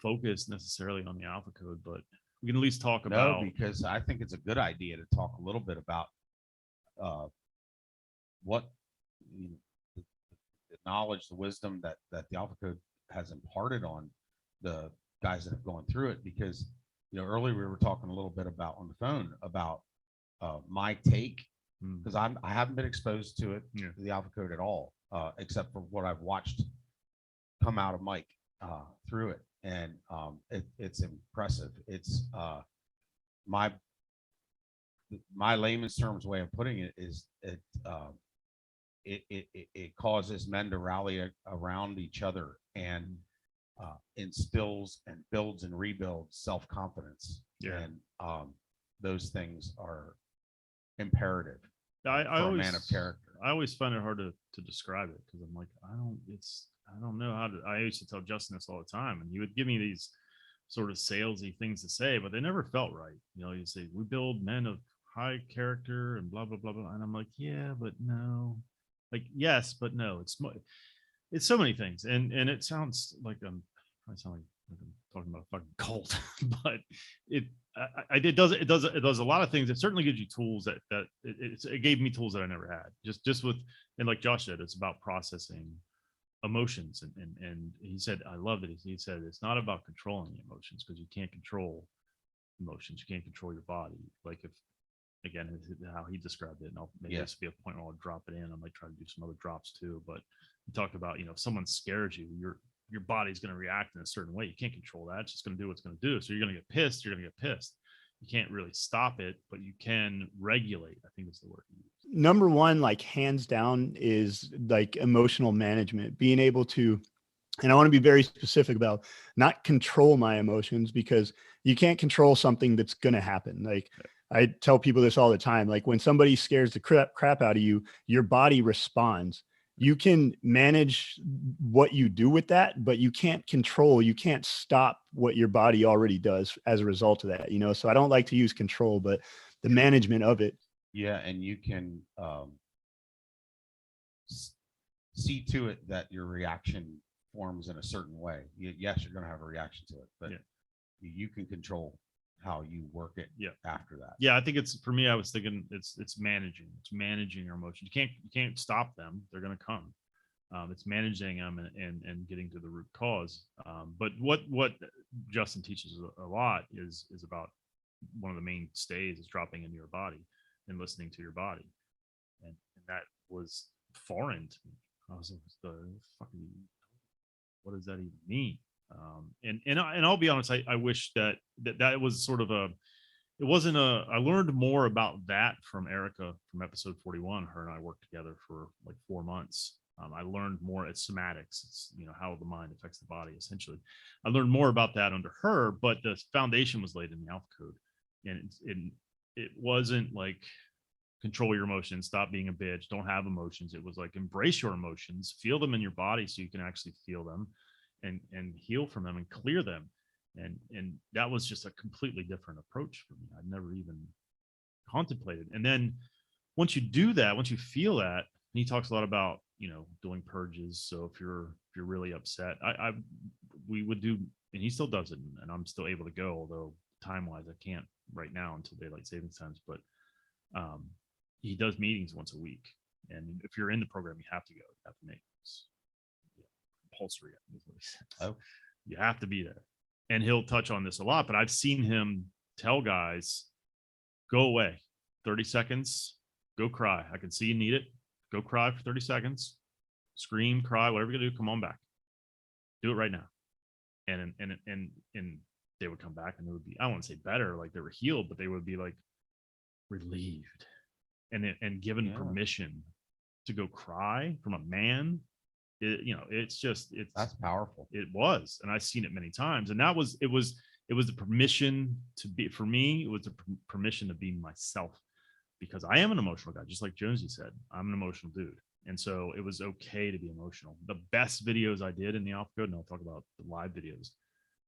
focus necessarily on the alpha code, but we can at least talk about. No, because I think it's a good idea to talk a little bit about what the knowledge, the wisdom that the alpha code has imparted on the guys that have gone through it. Because earlier we were talking a little bit about on the phone about my take, because I haven't been exposed to it, Yeah. the alpha code at all, except for what I've watched come out of Mike through it. And it's impressive. It's my layman's terms way of putting it is it causes men to rally around each other and instills and builds and rebuilds self-confidence. Yeah. And those things are imperative I for always, a man of character. I always find it hard to describe it because I'm like, I don't know how to. I used to tell Justin this all the time, and he would give me these sort of salesy things to say, but they never felt right. You say we build men of high character and blah blah blah blah, and I'm like, yeah, but no, like yes, but no. It's so many things, and it sounds like I sound like I'm talking about a fucking cult, but it does a lot of things. It certainly gives you tools that it gave me tools that I never had. Just with, and like Josh said, it's about processing emotions, and he said, I love it. He said it's not about controlling emotions because you can't control emotions. You can't control your body. Like if again how he described it, and maybe this will be a point where I'll drop it in. I might try to do some other drops too, but he talked about if someone scares you, your body's going to react in a certain way. You can't control that. It's just going to do what it's going to do. So you're going to get pissed. You're going to get pissed. You can't really stop it, but you can regulate. I think that's the word. Number one, like hands down, is like emotional management, being able to, and I want to be very specific about not control my emotions, because you can't control something that's going to happen. Like I tell people this all the time, like when somebody scares the crap out of you, your body responds. You can manage what you do with that, but you can't stop what your body already does as a result of that, So I don't like to use control, but the management of it. Yeah, and you can see to it that your reaction forms in a certain way. Yes, you're going to have a reaction to it, but you can control how you work it after that. Yeah, I think it's, for me, I was thinking it's managing your emotions. You can't stop them. They're going to come. It's managing them and getting to the root cause. But what Justin teaches a lot is about one of the mainstays is dropping into your body and listening to your body. And that was foreign to me. I was like, the fucking, what does that even mean? And I'll be honest, I wish that was sort of it wasn't I learned more about that from Erica from episode 41. Her and I worked together for like 4 months. I learned more at somatics. It's, how the mind affects the body, essentially. I learned more about that under her, but the foundation was laid in the Alpha Code. And it wasn't like control your emotions, stop being a bitch, don't have emotions. It was like embrace your emotions, feel them in your body so you can actually feel them and heal from them and clear them. And that was just a completely different approach for me. I'd never even contemplated. And then once you do that, once you feel that, and he talks a lot about, doing purges. So if you're really upset, we would do, and he still does it, and I'm still able to go, although time wise I can't right now until daylight savings times. But he does meetings once a week, and if you're in the program, you have to go. You have to make compulsory. Oh. You have to be there. And he'll touch on this a lot, but I've seen him tell guys, go away 30 seconds, go cry. I can see you need it. Go cry for 30 seconds, scream, cry, whatever you're gonna do. Come on back. Do it right now. And they would come back and they would be, I don't want to say better, like they were healed, but they would be like relieved and given permission to go cry from a man. It's that's powerful. It was, and I've seen it many times. And it was the permission to be, for me, it was the permission to be myself, because I am an emotional guy, just like Jonesy said. I'm an emotional dude. And so it was okay to be emotional. The best videos I did in the Alpha Code, and I'll talk about the live videos,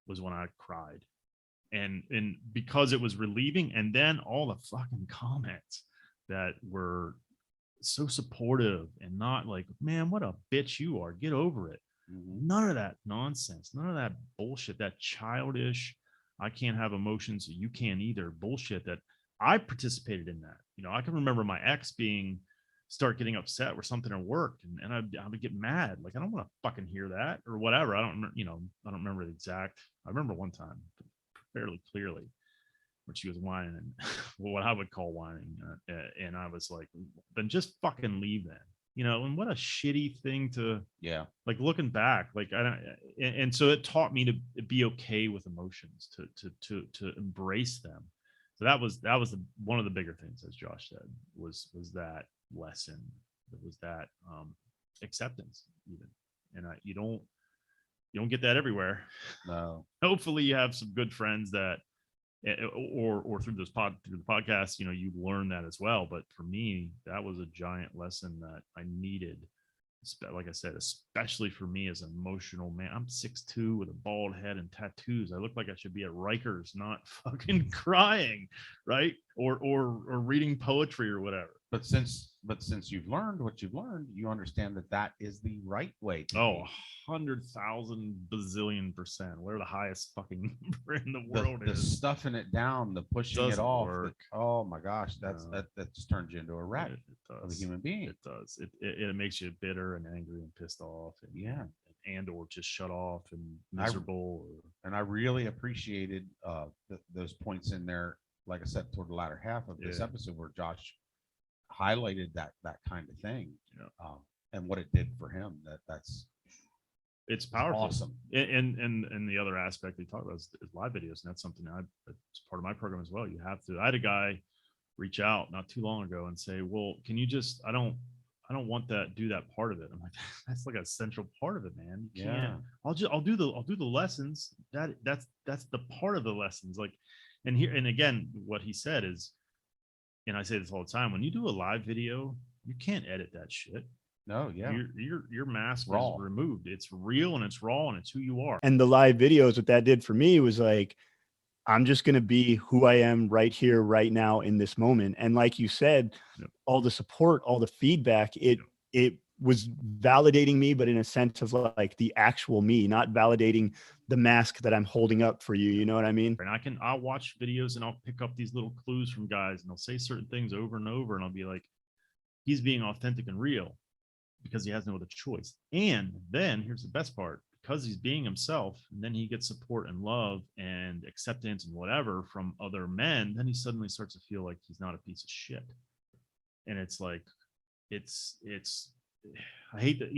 was when I cried. And because it was relieving, and then all the fucking comments that were so supportive and not like, man, what a bitch you are, get over it. Mm-hmm. None of that nonsense, none of that bullshit, that childish, I can't have emotions, so you can't either bullshit that I participated in. That, I can remember my ex start getting upset with something at work, and I would get mad, like, I don't want to fucking hear that or whatever. I don't remember the exact. I remember one time fairly clearly when she was whining, and what I would call whining, and I was like, then just fucking leave then. And what a shitty thing to, like, looking back, like, I don't, and so it taught me to be okay with emotions, to embrace them. So that was one of the bigger things, as Josh said, was that lesson. It was that acceptance even. And you don't get that everywhere. No. Hopefully you have some good friends that, or through the podcast, you learn that as well. But for me, that was a giant lesson that I needed. Like I said, especially for me as an emotional man. I'm 6'2" with a bald head and tattoos. I look like I should be at Rikers, not fucking crying, right? Or reading poetry or whatever. But since you've learned what you've learned, you understand that is the right way to be. 100,000 bazillion%. Where the highest fucking number in the world the is. stuffing it down, the pushing it off. Oh my gosh, that just turns you into a wreck of a human being. It does. It makes you bitter and angry and pissed off. And or just shut off and miserable. And I really appreciated those points in there, like I said, toward the latter half of this episode, where Josh highlighted that kind of thing, and what it did for him. It's powerful. Awesome. And the other aspect they talk about is live videos, and that's something that's part of my program as well. You have to. I had a guy reach out not too long ago and say, "Well, can you just? I don't want that. Do that part of it." I'm like, that's like a central part of it, man. You can't. I'll do the lessons. That's the part of the lessons. Like, and again, what he said is, and I say this all the time, when you do a live video, you can't edit that shit. No, your mask is removed. It's real and it's raw and it's who you are. And the live videos, what that did for me was like, I'm just going to be who I am right here, right now in this moment. And like you said, all the support, all the feedback, it was validating me, but in a sense of like the actual me, not validating the mask that I'm holding up for you. You know what I mean? And I'll watch videos and I'll pick up these little clues from guys, and they'll say certain things over and over. And I'll be like, he's being authentic and real, because he has no other choice. And then here's the best part, because he's being himself, and then he gets support and love and acceptance and whatever from other men, then he suddenly starts to feel like he's not a piece of shit. And it's like, it's I hate that,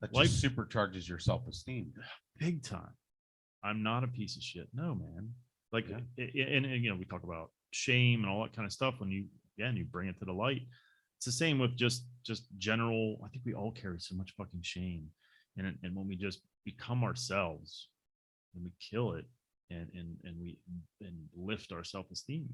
That life just supercharges your self-esteem. big time. I'm not a piece of shit. No, man. Like, Yeah. and we talk about shame and all that kind of stuff when you bring it to the light. It's the same with just general. I think we all carry so much fucking shame, and when we just become ourselves and we kill it, and we lift our self-esteem,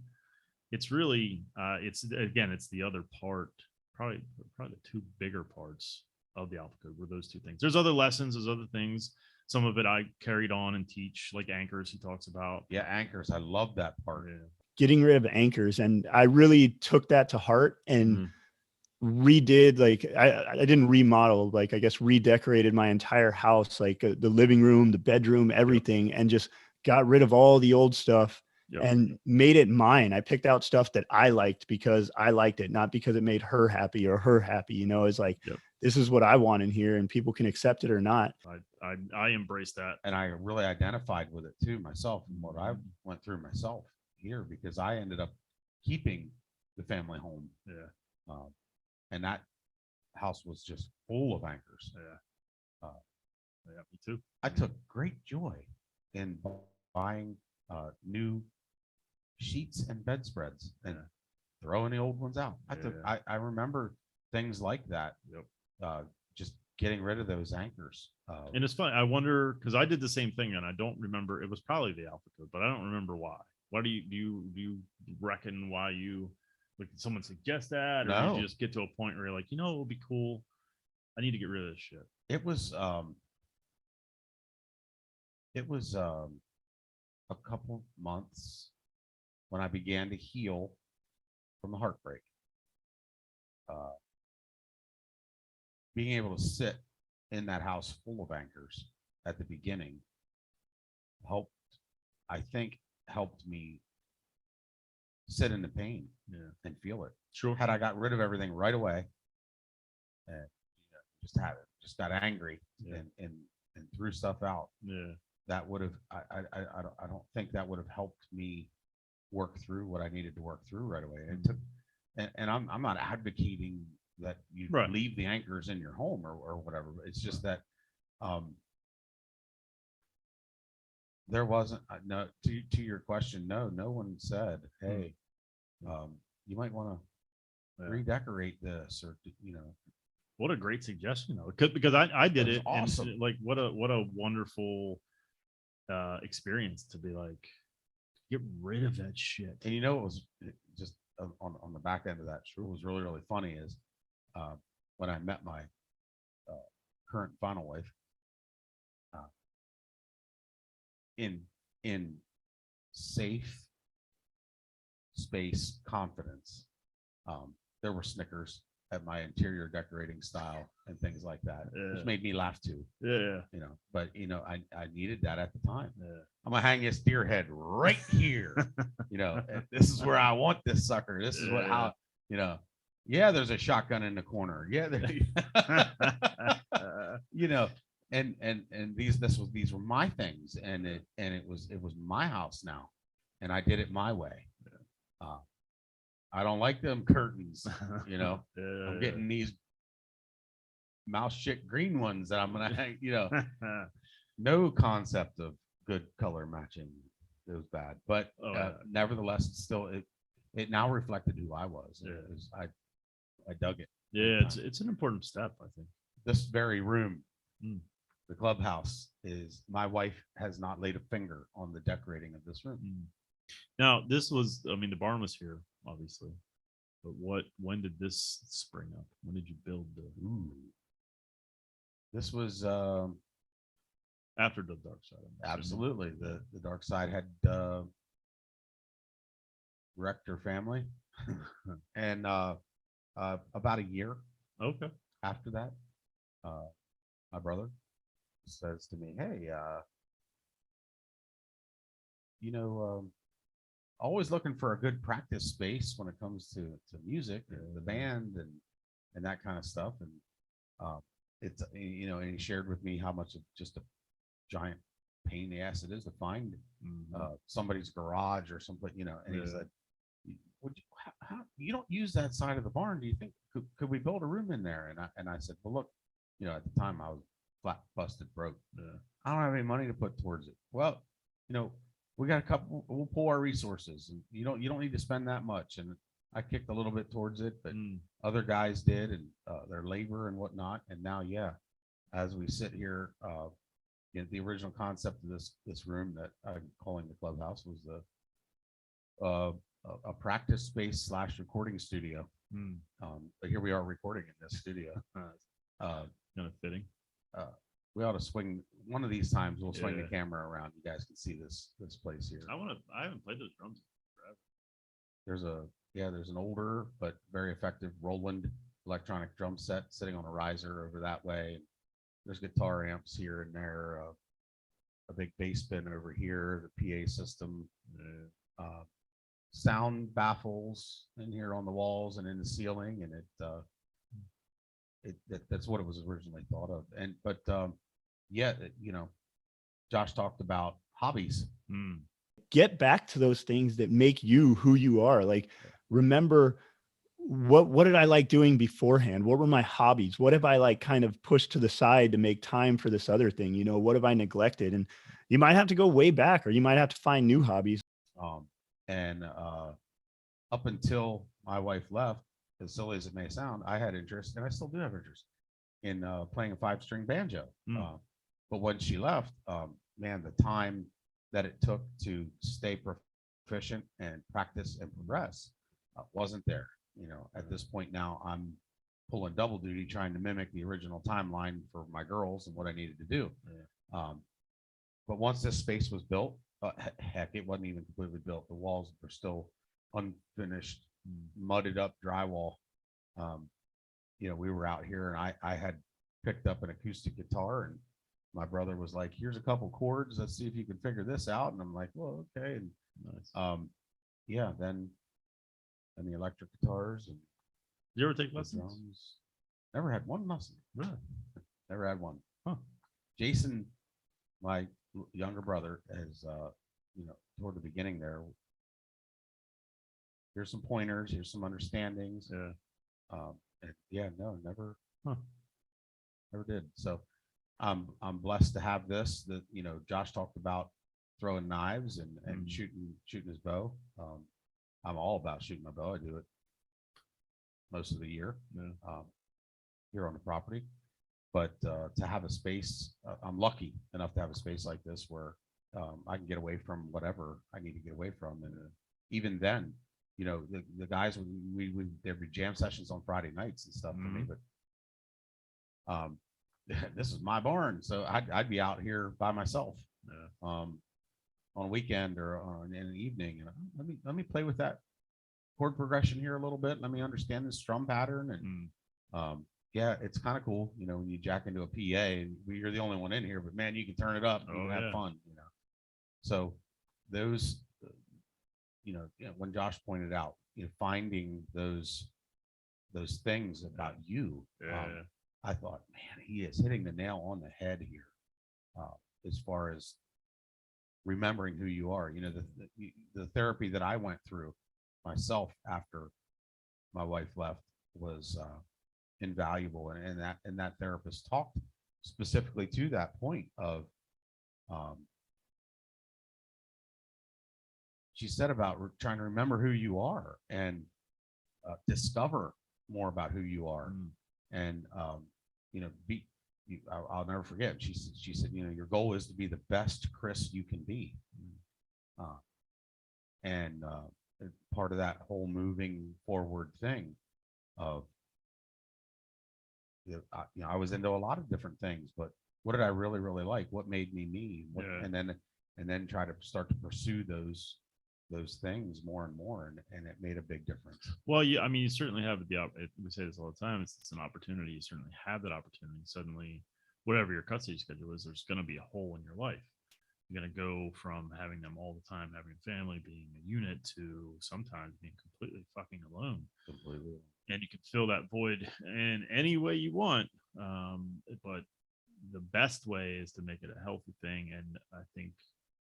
it's really it's the other part, probably the two bigger parts of the alpha code were those two things. There's other lessons, there's other things. Some of it I carried on and teach, like anchors he talks about. Yeah, anchors. I love that part. Yeah. Getting rid of anchors. And I really took that to heart and redid, like, I didn't remodel, like, I guess redecorated my entire house, like the living room, the bedroom, everything, and just got rid of all the old stuff and made it mine. I picked out stuff that I liked because I liked it, not because it made her happy or her happy. It's like, this is what I want in here, and people can accept it or not. I embrace that. And I really identified with it too myself, and what I went through myself here, because I ended up keeping the family home. Yeah. And that house was just full of anchors. Yeah. Yeah, me too. I took great joy in buying new sheets and bedspreads and throwing the old ones out. I remember things like that. Just getting rid of those anchors. And it's funny. I wonder, because I did the same thing, and I don't remember. It was probably the alpha code, but I don't remember why. Why do you reckon why you? Like, did someone suggest that, or No. did you just get to a point where you're like, it would be cool. I need to get rid of this shit. It was a couple months when I began to heal from the heartbreak. Being able to sit in that house full of anchors at the beginning helped me sit in the pain and feel it. Sure. Had I got rid of everything right away and just got angry and threw stuff out, that would have, I don't think that would have helped me work through what I needed to work through right away. And I'm not advocating that you leave the anchors in your home or whatever. It's just that there wasn't no to your question. No one said, hey, you might want to redecorate this, or What a great suggestion, though, because I did it. Awesome. And like, what a wonderful experience to be like, get rid of that shit. And it was just on the back end of that. What was really, really funny is when I met my current final wife, in safe space confidence, there were Snickers at my interior decorating style and things like that, which made me laugh too. But I needed that at the time. I'm gonna hang this deer head right here. And this is where I want this sucker. This is how there's a shotgun in the corner. And these were my things, and it was my house now, and I did it my way. I don't like them curtains, I'm getting these mouse chick green ones that I'm gonna hang, no concept of good color matching. It was bad, but nevertheless, it now reflected who I was. I dug it. Yeah, it's an important step, I think. This very room, the clubhouse, is my wife has not laid a finger on the decorating of this room. Now, this was, the barn was here, obviously, but when did this spring up? When did you build This was after the dark side? Absolutely. The dark side had wrecked her family. And about a year after that, my brother says to me, hey, always looking for a good practice space when it comes to music and the band and that kind of stuff. And it's, you know, and he shared with me how much of just a giant pain in the ass it is to find somebody's garage or something, you know. And he said, would you, how, you don't use that side of the barn? Do you think could we build a room in there? And I said, well, look, you know, at the time I was flat busted broke. I don't have any money to put towards it. Well, you know, we got a couple. We'll pull our resources, and you don't need to spend that much. And I kicked a little bit towards it, but other guys did, and their labor and whatnot. And now, yeah, as we sit here, you know, the original concept of this room that I'm calling the clubhouse was a practice space / recording studio. But here we are recording in this studio. Kind of fitting. We ought to swing one of these times. We'll swing the camera around. You guys can see this place here. I haven't played those drums forever. There's an older but very effective Roland electronic drum set sitting on a riser over that way. There's guitar amps here and there, a big bass bin over here, the PA system, sound baffles in here on the walls and in the ceiling, and that's what it was originally thought of. And but yeah, you know, Josh talked about hobbies. Get back to those things that make you who you are. Like, remember what did I like doing beforehand? What were my hobbies? What have I like kind of pushed to the side to make time for this other thing? You know, what have I neglected? And you might have to go way back, or you might have to find new hobbies. And up until my wife left, as silly as it may sound, I had interest, and I still do have interest in playing a 5-string banjo. But when she left, man, the time that it took to stay proficient and practice and progress wasn't there. You know, at this point now, I'm pulling double duty trying to mimic the original timeline for my girls and what I needed to do. But once this space was built, heck, it wasn't even completely built. The walls were still unfinished, mudded up drywall. You know, we were out here, and I had picked up an acoustic guitar, and my brother was like, here's a couple chords, let's see if you can figure this out. And I'm like, well, okay. And yeah, then the electric guitars. And you ever take lessons? Drums. Never had one lesson. Really? Never had one. Jason, my younger brother, has you know, toward the beginning there, here's some pointers, here's some understandings. And yeah, no, never did. So I'm blessed to have this. That, you know, Josh talked about throwing knives and shooting his bow. I'm all about shooting my bow. I do it most of the year here on the property. But to have a space, I'm lucky enough to have a space like this where I can get away from whatever I need to get away from. And even then, you know, the guys, there'd be jam sessions on Friday nights and stuff for me. But this is my barn, so I'd be out here by myself on a weekend or in an evening. And let me play with that chord progression here a little bit. Let me understand this strum pattern. And yeah, it's kind of cool, you know, when you jack into a PA and you're the only one in here, but man, you can turn it up and have fun, you know. So those, you know, when Josh pointed out, you know, finding those things about you, I thought, man, he is hitting the nail on the head here, as far as remembering who you are. You know, the therapy that I went through myself after my wife left was invaluable, and that therapist talked specifically to that point of she said about trying to remember who you are and discover more about who you are. And you know, I'll never forget, she said, you know, your goal is to be the best Chris you can be. And part of that whole moving forward thing of, you know, I was into a lot of different things, but what did I really, really like? What made me me? And then try to start to pursue those things more and more, and it made a big difference. Well, yeah, I mean, you certainly have we say this all the time. It's an opportunity. You certainly have that opportunity. Suddenly, whatever your custody schedule is, there's going to be a hole in your life. You're going to go from having them all the time, having a family, being a unit, to sometimes being completely fucking alone. Completely. And you can fill that void in any way you want, But the best way is to make it a healthy thing, and I think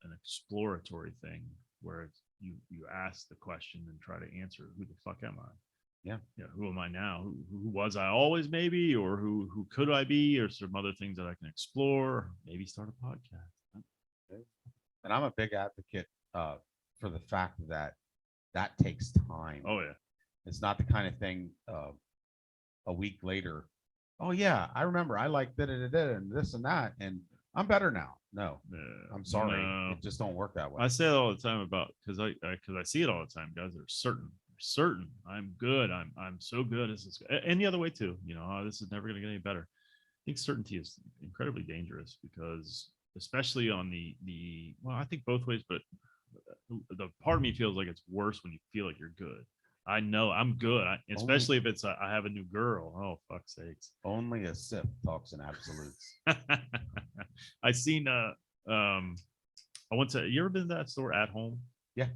an exploratory thing where you ask the question and try to answer, who the fuck am I? Yeah. Who am I now? Who was I always, maybe, or who could I be, or some other things that I can explore? Maybe start a podcast. And I'm a big advocate for the fact that that takes time. Oh yeah, It's not the kind of thing a week later. Oh yeah, I remember I like and this and that, and I'm better now. No, I'm sorry, no. it just don't work that way. I say it all the time about because I see it all the time. Guys are certain I'm good. I'm so good. This is and the other way too. This is never going to get any better. I think certainty is incredibly dangerous because especially on the well, I think both ways, but the part of me feels like it's worse when you feel like you're good. I know I'm good, especially if it's I have a new girl. Oh fuck's sakes! Only a Sith talks in absolutes. I seen I went to, you ever been to that store At Home? Yeah.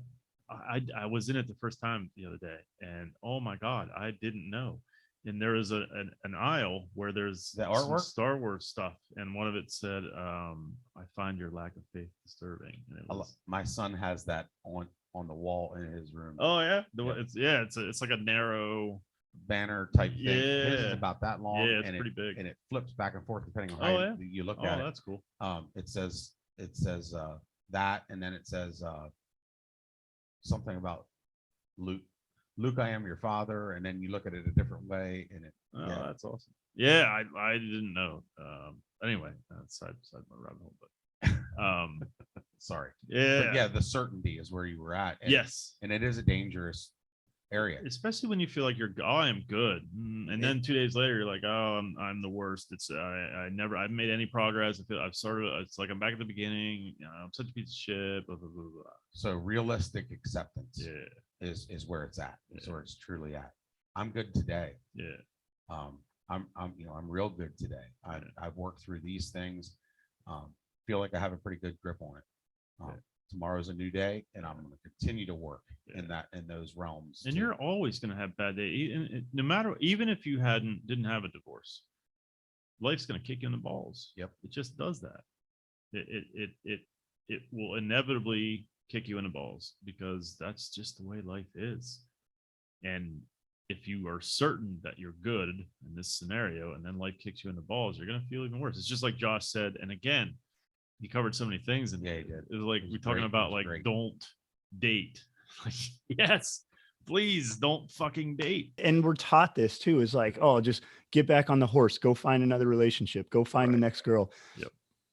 I was in it the first time the other day, and oh my god, I didn't know. And there is an aisle where there's The some artwork? Star Wars stuff, and one of it said, "I find your lack of faith disturbing." And it was, My son has that on the wall in his room. oh yeah, Yep. it's like a narrow Banner type thing. His is Yeah. about that long. Yeah, it's and pretty big. And it flips back and forth depending on Oh how yeah, you look at it. that's cool. It says that, and then it says something about Luke. Luke, I am your father, and then you look at it a different way, and it. Oh, Yeah. that's awesome. Yeah, I didn't know. Anyway, side my rabbit hole, but Sorry. yeah, But yeah, the certainty is where you were at. And, yes, and it is a dangerous area. especially when you feel like I am good, and then 2 days later you're like, oh, I'm the worst. It's I've made any progress. I feel I've started. It's like I'm back at the beginning. I'm such a piece of shit. Blah blah blah blah. So realistic acceptance Yeah, is where it's at. Is Yeah. where it's truly at. I'm good today. yeah, I'm real good today. I've worked through these things. Feel like I have a pretty good grip on it. Yeah. Tomorrow's a new day, and I'm going to continue to work Yeah. in those realms. And too. you're always going to have bad days, no matter, even if you didn't have a divorce, life's going to kick you in the balls. Yep. It just does that. It will inevitably kick you in the balls because that's just the way life is. And if you are certain that you're good in this scenario and then life kicks you in the balls, you're going to feel even worse. It's just like Josh said. And again, he covered so many things, and Yeah, he did. it was like It was we're talking great. It about was like great. don't date. Like, yes, please don't fucking date. And we're taught this too, is like, oh, just get back on the horse, go find another relationship, go find the Right. next girl. Yep.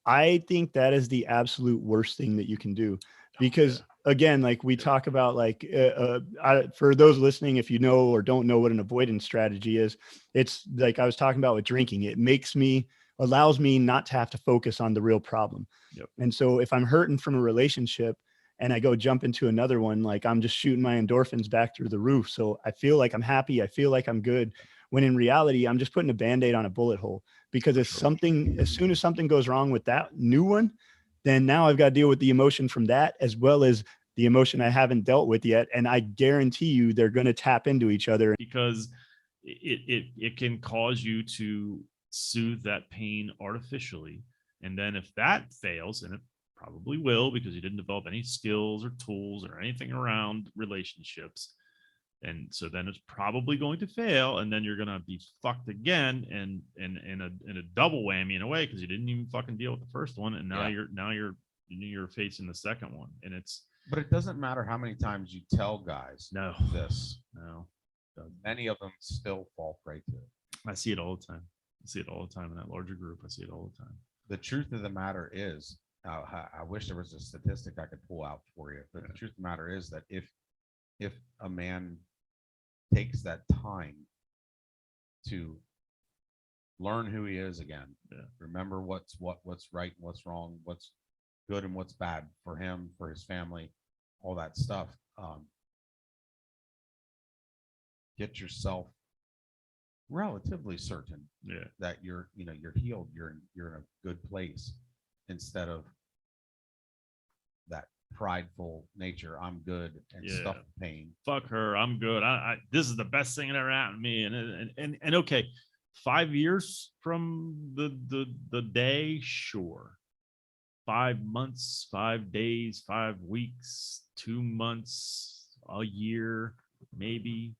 I think that is the absolute worst thing that you can do, because again, like we talk about, like for those listening, if you know or don't know what an avoidance strategy is, it's like I was talking about with drinking. It allows me not to have to focus on the real problem. Yep. And so if I'm hurting from a relationship and I go jump into another one, like I'm just shooting my endorphins back through the roof. So I feel like I'm happy. I feel like I'm good. When in reality, I'm just putting a Band-Aid on a bullet hole, because as soon as something goes wrong with that new one, then now I've got to deal with the emotion from that, as well as the emotion I haven't dealt with yet. And I guarantee you they're going to tap into each other. Because it can cause you to soothe that pain artificially. And then if that fails, and it probably will, because you didn't develop any skills or tools or anything around relationships, and so then it's probably going to fail, and then you're gonna be fucked again, and in a double whammy in a way, because you didn't even fucking deal with the first one, and now Yeah. you're facing the second one, and it's But it doesn't matter how many times you tell guys no this. no. Many of them still fall prey to it. I see it all the time. I see it all the time in that larger group. I see it all the time. The truth of the matter is, I wish there was a statistic I could pull out for you, but the truth of the matter is that if a man takes that time to learn who he is again, remember what's right and what's wrong, what's good and what's bad for him, for his family, all that stuff. Get yourself relatively certain that you're healed, you're in a good place, instead of that prideful nature. I'm good, and stuff pain. Fuck her. I'm good. I this is the best thing that ever happened to me. And okay, 5 years from the day, sure. 5 months, 5 days, 5 weeks, 2 months, a year, maybe.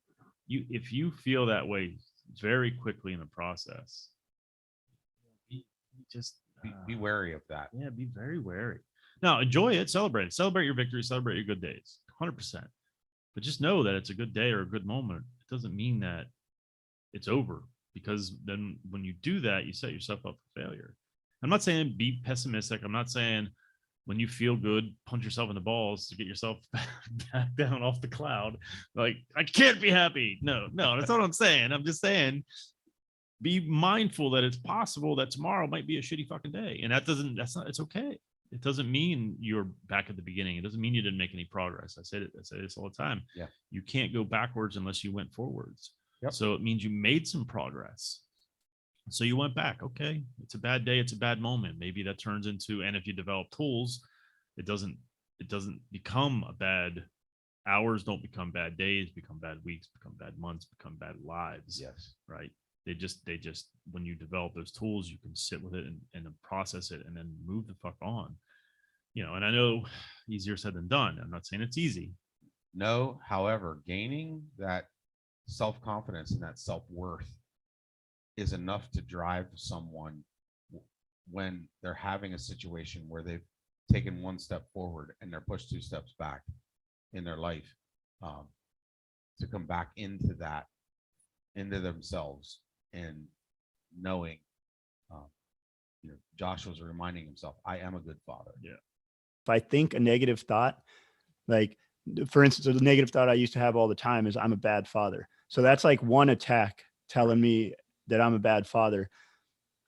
If you feel that way very quickly in the process, just Be wary of that. yeah, be very wary. Now, enjoy it, celebrate your victory, celebrate your good days, 100%. But just know that it's a good day or a good moment. It doesn't mean that it's over, because then when you do that, you set yourself up for failure. I'm not saying be pessimistic. I'm not saying when you feel good, punch yourself in the balls to get yourself back down off the cloud. Like, I can't be happy. No, that's not what I'm saying. I'm just saying be mindful that it's possible that tomorrow might be a shitty fucking day. And it's okay. It doesn't mean you're back at the beginning. It doesn't mean you didn't make any progress. I say this all the time. Yeah. You can't go backwards unless you went forwards. Yep. So it means you made some progress. So you went back. Okay. It's a bad day. It's a bad moment. Maybe that turns into, and if you develop tools, it doesn't become a bad hours, don't become bad days, become bad weeks, become bad months, become bad lives. Yes. Right. They just when you develop those tools, you can sit with it and then process it and then move the fuck on. And I know easier said than done. I'm not saying it's easy. No, however, gaining that self-confidence and that self-worth is enough to drive someone when they're having a situation where they've taken one step forward and they're pushed 2 steps back in their life, to come back into themselves and knowing, Josh was reminding himself, I am a good father. Yeah. If I think a negative thought, like for instance, the negative thought I used to have all the time is I'm a bad father. So that's like one attack telling me that I'm a bad father.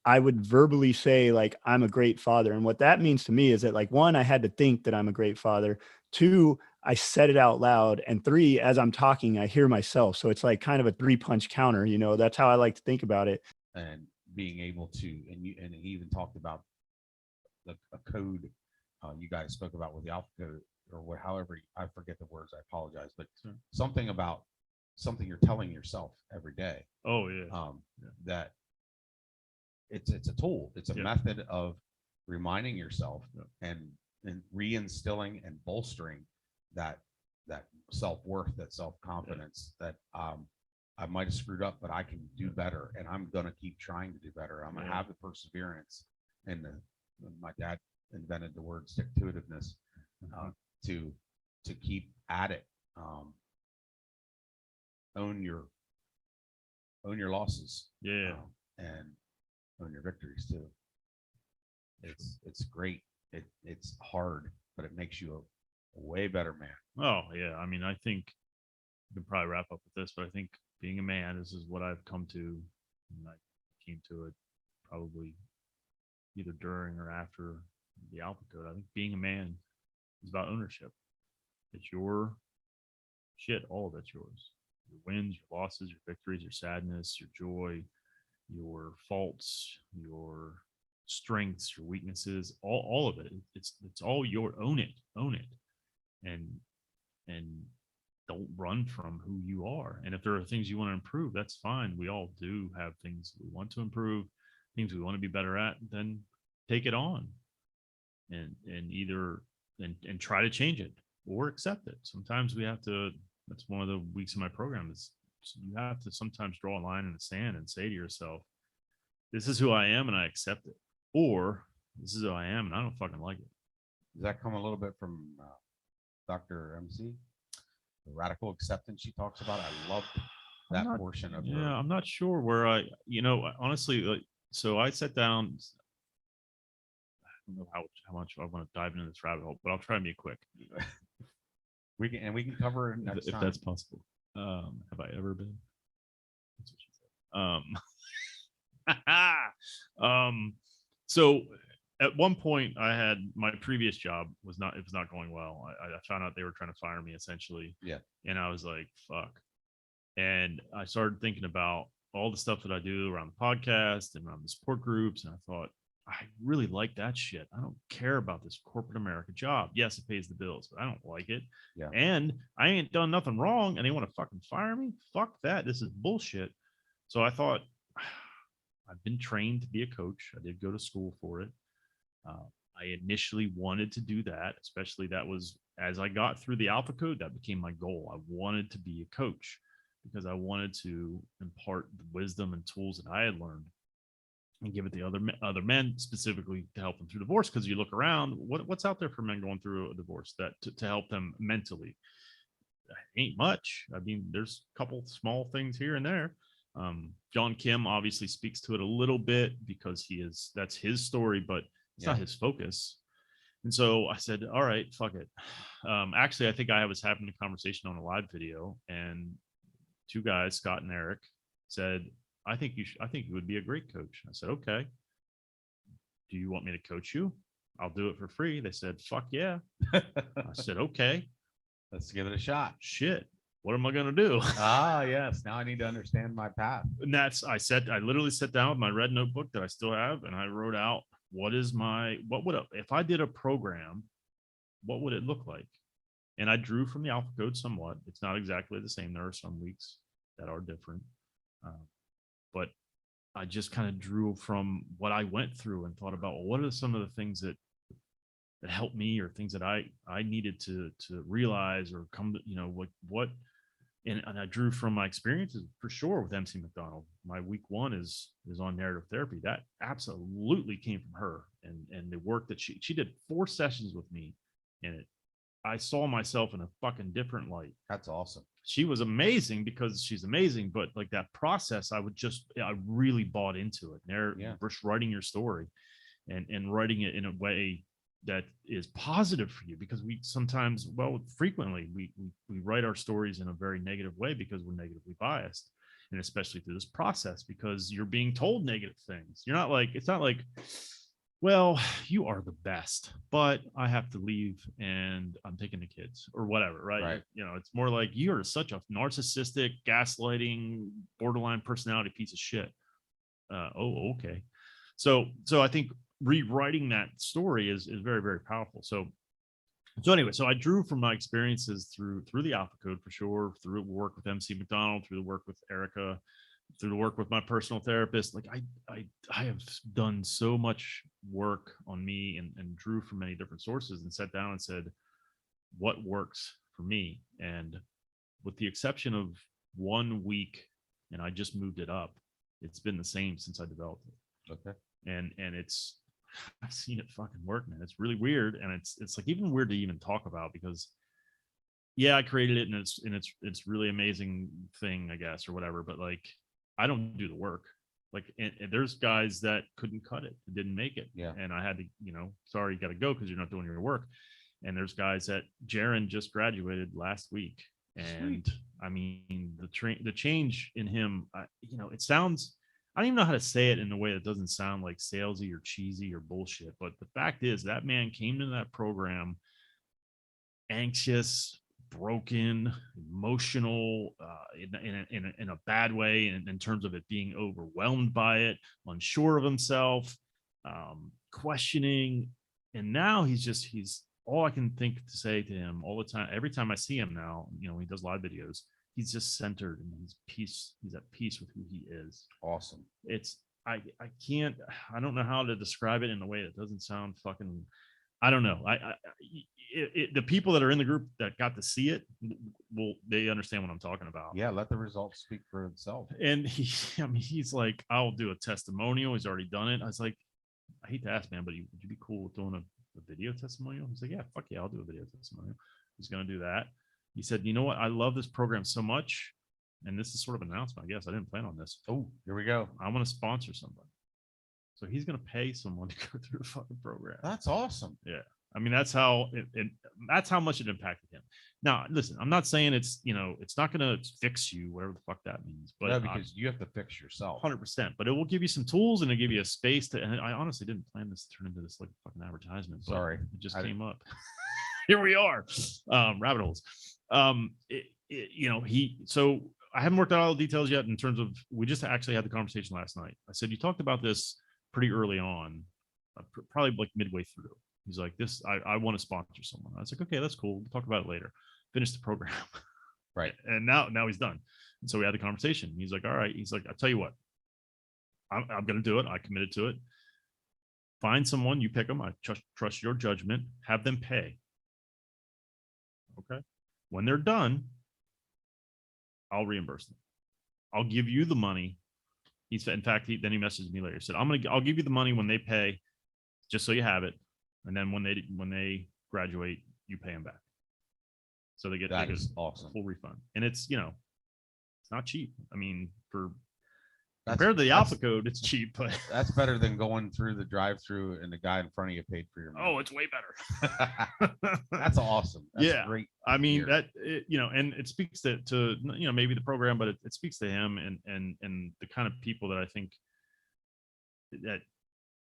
I would verbally say like, I'm a great father. And what that means to me is that, like, 1, I had to think that I'm a great father. 2, I said it out loud. And 3, as I'm talking, I hear myself. So it's like kind of a 3-punch counter, that's how I like to think about it. And being able to, and he even talked about a code you guys spoke about with the alpha code, or however, I forget the words, I apologize, but something about something you're telling yourself every day. Oh yeah. That it's a tool. It's a method of reminding yourself and reinstilling and bolstering that self-worth, that self-confidence, that I might have screwed up, but I can do better, and I'm gonna keep trying to do better. I'm gonna have the perseverance, and my dad invented the word stick-to-itiveness, to keep at it. Own your losses, and own your victories too. It's great. It's hard, but it makes you a way better man. Oh yeah. I mean, I think we can probably wrap up with this, but I think being a man, this is what I've come to, and I came to it probably either during or after the alpha code. I think being a man is about ownership. It's your shit. All of it's yours. Your wins, your losses, your victories, your sadness, your joy, your faults, your strengths, your weaknesses, all of it. It's all your. Own it, and don't run from who you are. And if there are things you want to improve, that's fine. We all do have things we want to improve, things we want to be better at. Then take it on, and either and try to change it or accept it. Sometimes we have to. That's one of the weeks of my program is you have to sometimes draw a line in the sand and say to yourself, this is who I am and I accept it, or this is who I am and I don't fucking like it. Does that come a little bit from Dr. MC? The radical acceptance she talks about? I love that portion of her. I'm not sure where honestly, like, so I sat down. I don't know how much I want to dive into this rabbit hole, but I'll try and be quick. We can cover it next time. If that's possible. Have I ever been? That's what she said. So at one point I had my previous job it was not going well. I found out they were trying to fire me essentially. Yeah. And I was like, fuck. And I started thinking about all the stuff that I do around the podcast and around the support groups. And I thought, I really like that shit. I don't care about this corporate America job. Yes, it pays the bills, but I don't like it. Yeah. And I ain't done nothing wrong and they want to fucking fire me. Fuck that. This is bullshit. So I thought, been trained to be a coach. I did go to school for it. I initially wanted to do that, especially that was as I got through the Alpha Code, that became my goal. I wanted to be a coach because I wanted to impart the wisdom and tools that I had learned and give it to other men, specifically to help them through divorce. Because you look around, what's out there for men going through a divorce that to help them mentally? Ain't much. I mean, there's a couple small things here and there. John Kim obviously speaks to it a little bit because that's his story, but it's not his focus. And so I said, all right, fuck it. Actually, I think I was having a conversation on a live video, and two guys, Scott and Eric, said, I think you would be a great coach. I said, okay. Do you want me to coach you? I'll do it for free. They said, fuck yeah. I said, okay. Let's give it a shot. Shit. What am I going to do? Ah, yes. Now I need to understand my path. And I literally sat down with my red notebook that I still have, and I wrote out, if I did a program, what would it look like? And I drew from the Alpha Code somewhat. It's not exactly the same. There are some weeks that are different. But I just kind of drew from what I went through and thought about, well, what are some of the things that helped me, or things that I needed to realize or come to, what and I drew from my experiences for sure with MC McDonald. My week one is on narrative therapy. That absolutely came from her, and the work that she did 4 sessions with me, and I saw myself in a fucking different light. That's awesome. She was amazing because she's amazing, but like that process, I really bought into it. Just writing your story and writing it in a way that is positive for you, because we sometimes, frequently we write our stories in a very negative way because we're negatively biased, and especially through this process, because you're being told negative things. It's not like, well, you are the best, but I have to leave and I'm taking the kids or whatever. Right. It's more like you're such a narcissistic, gaslighting, borderline personality piece of shit. Okay. So I think rewriting that story is very, very powerful. So anyway, so I drew from my experiences through the Alpha Code for sure, through work with MC McDonald, through the work with Erica, through the work with my personal therapist. Like I have done so much work on me and drew from many different sources and sat down and said, what works for me? And with the exception of 1 week, and I just moved it up, it's been the same since I developed it. Okay. And I've seen it fucking work, man. It's really weird. And it's like even weird to even talk about, because I created it, and it's really amazing thing, I guess, or whatever. But like, I don't do the work. Like, and there's guys that couldn't cut it, didn't make it. Yeah. And I had to, sorry, you got to go because you're not doing your work. And there's guys that Jaron just graduated last week. And sweet. I mean, the change in him, it sounds, I don't even know how to say it in a way that doesn't sound like salesy or cheesy or bullshit. But the fact is, that man came to that program anxious, broken, emotional, in a bad way, in terms of it being overwhelmed by it, unsure of himself, questioning. And now he's all I can think to say to him all the time. Every time I see him now, he does live videos, he's just centered and he's at peace with who he is. Awesome. I don't know how to describe it in a way that doesn't sound fucking, I don't know. The people that are in the group that got to see it, they understand what I'm talking about. Yeah. Let the results speak for itself. And he's like, I'll do a testimonial. He's already done it. I was like, I hate to ask, man, but would you be cool with doing a video testimonial? He's like, yeah, fuck yeah, I'll do a video testimonial. He's going to do that. He said, you know what? I love this program so much. And this is sort of an announcement, I guess. I didn't plan on this. Oh, here we go. I want to sponsor somebody. So he's going to pay someone to go through the fucking program. That's awesome. Yeah. I mean, that's how that's how much it impacted him. Now, listen, I'm not saying it's not going to fix you, whatever the fuck that means. But no, because you have to fix yourself. 100%. But it will give you some tools, and it'll give you a space to. And I honestly didn't plan this to turn into this like fucking advertisement. Sorry, it just came up. Here we are, rabbit holes. So I haven't worked out all the details yet in terms of. We just actually had the conversation last night. I said, you talked about this pretty early on, probably like midway through. He's like, I want to sponsor someone. I was like, okay, that's cool. We'll talk about it later. Finish the program. Right. And now he's done. And so we had the conversation. He's like, all right. He's like, I'll tell you what. I'm going to do it. I committed to it. Find someone, you pick them. I trust your judgment. Have them pay. Okay. When they're done, I'll reimburse them. I'll give you the money. In fact, then he messaged me later. He said, I'll give you the money when they pay, just so you have it. And then when they graduate, you pay them back. So they get awesome. Full refund. And it's, it's not cheap. I mean, That's, compared to the Alpha Code, it's cheap, but that's better than going through the drive-through and the guy in front of you paid for your meal. oh, it's way better. That's awesome. That's great. I mean, and it speaks to maybe the program, but it speaks to him and the kind of people that I think that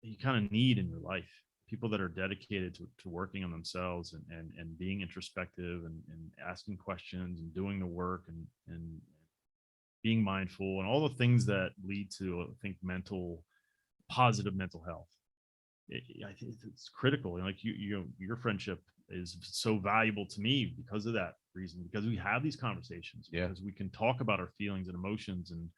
you kind of need in your life. People that are dedicated to working on themselves and being introspective and asking questions and doing the work and being mindful and all the things that lead to, I think, positive mental health. I think it's critical. And like your friendship is so valuable to me because of that reason, because we have these conversations, because we can talk about our feelings and emotions and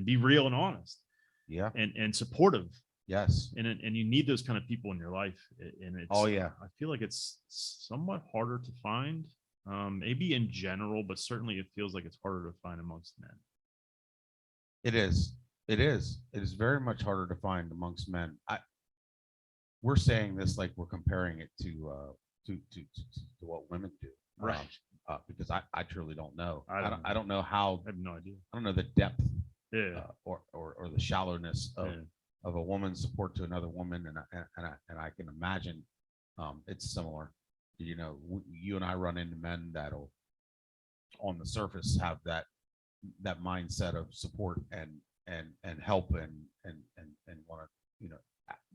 be real and honest. Yeah. And supportive. Yes. And you need those kind of people in your life. And it's, I feel like it's somewhat harder to find, maybe in general, but certainly it feels like it's harder to find amongst men. It is. It is very much harder to find amongst men. We're saying this like we're comparing it to what women do, right? Because I truly don't know. I don't know how. I have no idea. I don't know the depth, or the shallowness of a woman's support to another woman, and I can imagine it's similar. You and I run into men that'll, on the surface, have that mindset of support and help and want to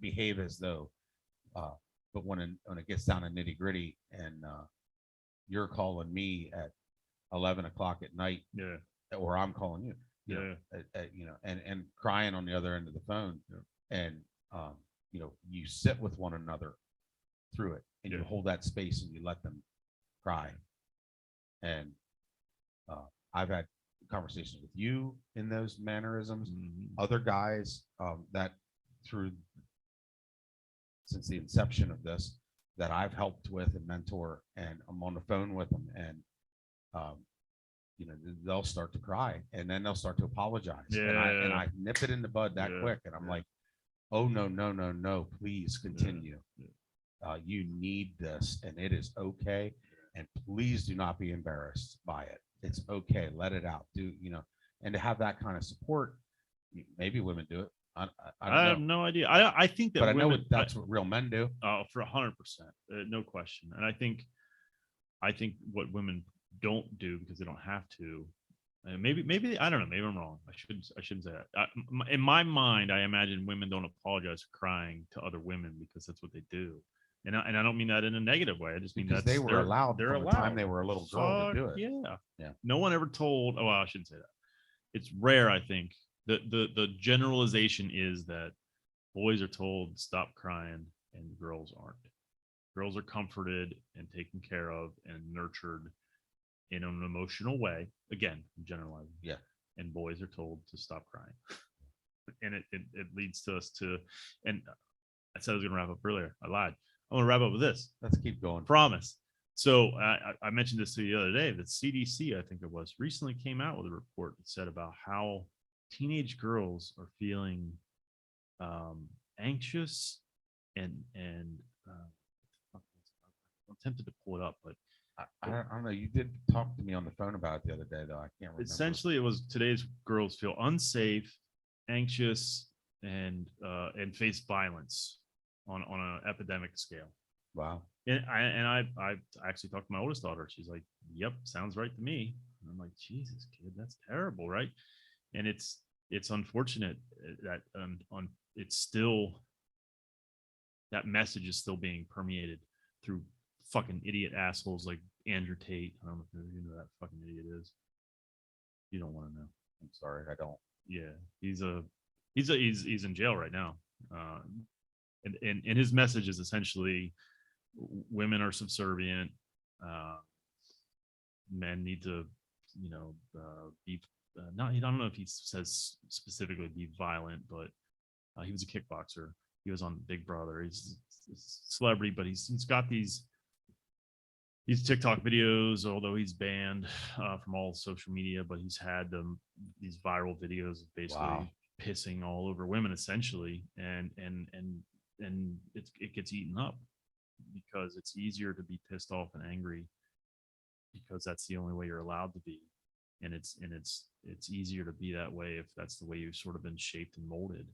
behave as though, but when it gets down to nitty gritty and you're calling me at 11 o'clock at night, or I'm calling you, and crying on the other end of the phone, and you sit with one another through it, and you hold that space and you let them cry, and I've had conversations with you in those mannerisms, other guys that since the inception of this that I've helped with and mentor, and I'm on the phone with them, and they'll start to cry, and then they'll start to apologize, and I nip it in the bud that quick, and I'm like, oh no, please continue. You need this, and it is okay, and please do not be embarrassed by it. It's okay. Let it out. And to have that kind of support, maybe women do it. I have no idea. I think that, but I know that's what real men do. For 100%, no question. And I think what women don't do because they don't have to. Maybe I don't know. Maybe I'm wrong. I shouldn't say that. In my mind, I imagine women don't apologize for crying to other women because that's what they do. And I don't mean that in a negative way. I just mean because they were allowed. They're allowed. The time they were a little girl to do it. Yeah. No one ever told. Oh, well, I shouldn't say that. It's rare. I think the generalization is that boys are told stop crying and girls aren't. Girls are comforted and taken care of and nurtured in an emotional way. Again, I'm generalizing. Yeah. And boys are told to stop crying, and it leads to us to. And I said I was going to wrap up earlier. I lied. I'm going to wrap up with this. Let's keep going. Promise. So I mentioned this to you the other day. That CDC, I think it was, recently came out with a report that said about how teenage girls are feeling anxious and I'm tempted to pull it up, but I don't know. You did talk to me on the phone about it the other day, though. I can't remember. Essentially, it was today's girls feel unsafe, anxious, and face violence on an epidemic scale. Wow. And I actually talked to my oldest daughter. She's like, "Yep, sounds right to me." And I'm like, "Jesus, kid, that's terrible, right?" And it's unfortunate that it's still, that message is still being permeated through fucking idiot assholes like Andrew Tate. I don't know if you know who that fucking idiot is. You don't want to know. I'm sorry, I don't. Yeah, he's in jail right now. And his message is essentially women are subservient. Men need to, be not, I don't know if he says specifically be violent, but he was a kickboxer. He was on Big Brother. He's a celebrity, but he's got these TikTok videos, although he's banned from all social media, but he's had these viral videos of basically Wow. pissing all over women essentially. And it gets eaten up because it's easier to be pissed off and angry because that's the only way you're allowed to be. And it's easier to be that way if that's the way you've sort of been shaped and molded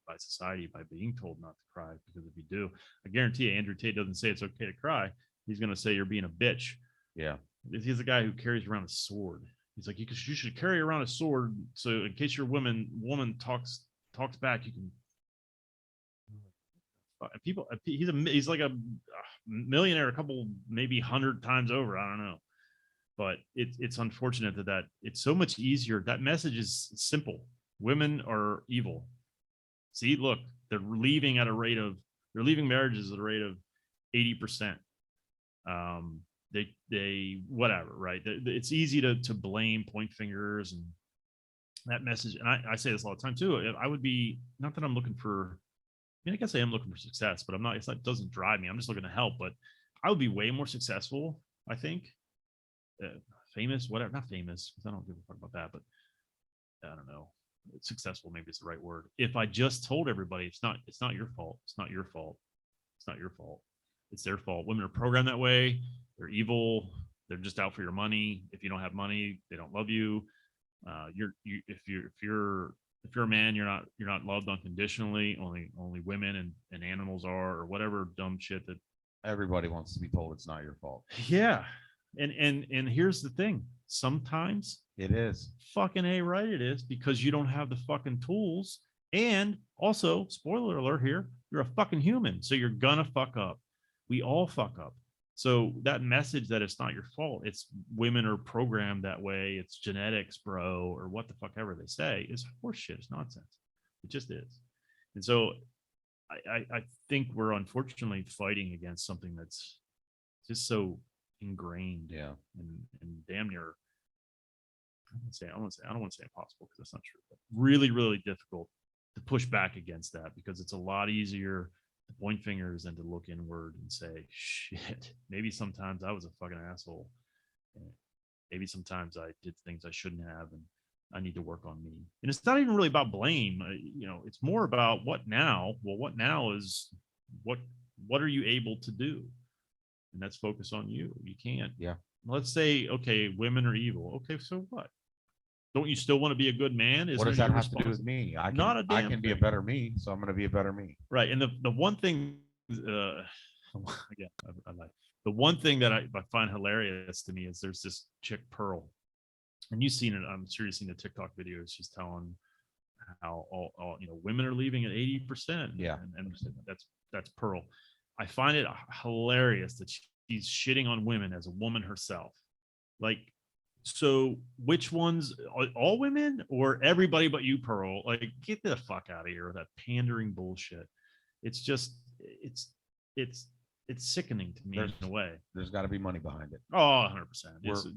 by society, by being told not to cry. Because if you do, I guarantee you, Andrew Tate doesn't say it's okay to cry. He's going to say you're being a bitch. Yeah. He's the guy who carries around a sword. He's like, you should carry around a sword so in case your woman talks back, you can. People, he's like a millionaire, a couple maybe 100 times over. I don't know, but it's unfortunate that it's so much easier. That message is simple. Women are evil. See, look, they're leaving marriages at a rate of 80%. They whatever, right? It's easy to blame, point fingers, and that message. And I say this all the time too. I would be, not that I'm looking for, I mean, I guess I am looking for success, but I'm not. It doesn't drive me. I'm just looking to help. But I would be way more successful, I think. Famous, whatever, not famous, because I don't give a fuck about that. But I don't know. Successful, maybe it's the right word. If I just told everybody it's not your fault. It's not your fault. It's not your fault. It's their fault. Women are programmed that way. They're evil. They're just out for your money. If you don't have money, they don't love you. If you're a man, you're not loved unconditionally. Only women and animals are, or whatever dumb shit that Everybody wants to be told it's not your fault. Yeah. And here's the thing. Sometimes It is. fucking A right it is, because you don't have the fucking tools. And also, spoiler alert here, you're a fucking human. So you're gonna fuck up. We all fuck up. So that message that it's not your fault, it's women are programmed that way, it's genetics, bro, or what the fuck ever they say, is horseshit. It's nonsense. It just is. And so I think we're unfortunately fighting against something that's just so ingrained, Yeah. and damn near, I don't want to say impossible because that's not true, but really, really difficult to push back against that, because it's a lot easier to point fingers than to look inward and say, shit, maybe sometimes I was a fucking asshole. Maybe sometimes I did things I shouldn't have, and I need to work on me. And it's not even really about blame. It's more about what now. Well, what now is what are you able to do? And that's focus on you. You can't. Yeah. Let's say, okay, women are evil. Okay, so what? Don't you still want to be a good man? What does that have to do with me? I can be a better me, so I'm going to be a better me. Right. And the one thing, again, I like the one thing that I find hilarious to me is there's this chick Pearl, and you've seen it. I'm sure you've seen the TikTok videos. She's telling how all women are leaving at 80%. Yeah, and that's Pearl. I find it hilarious that she's shitting on women as a woman herself. Like, so which ones, all women or everybody but you, Pearl? Like, get the fuck out of here with that pandering bullshit. It's just, it's sickening to me in a way. There's got to be money behind it. Oh, 100%.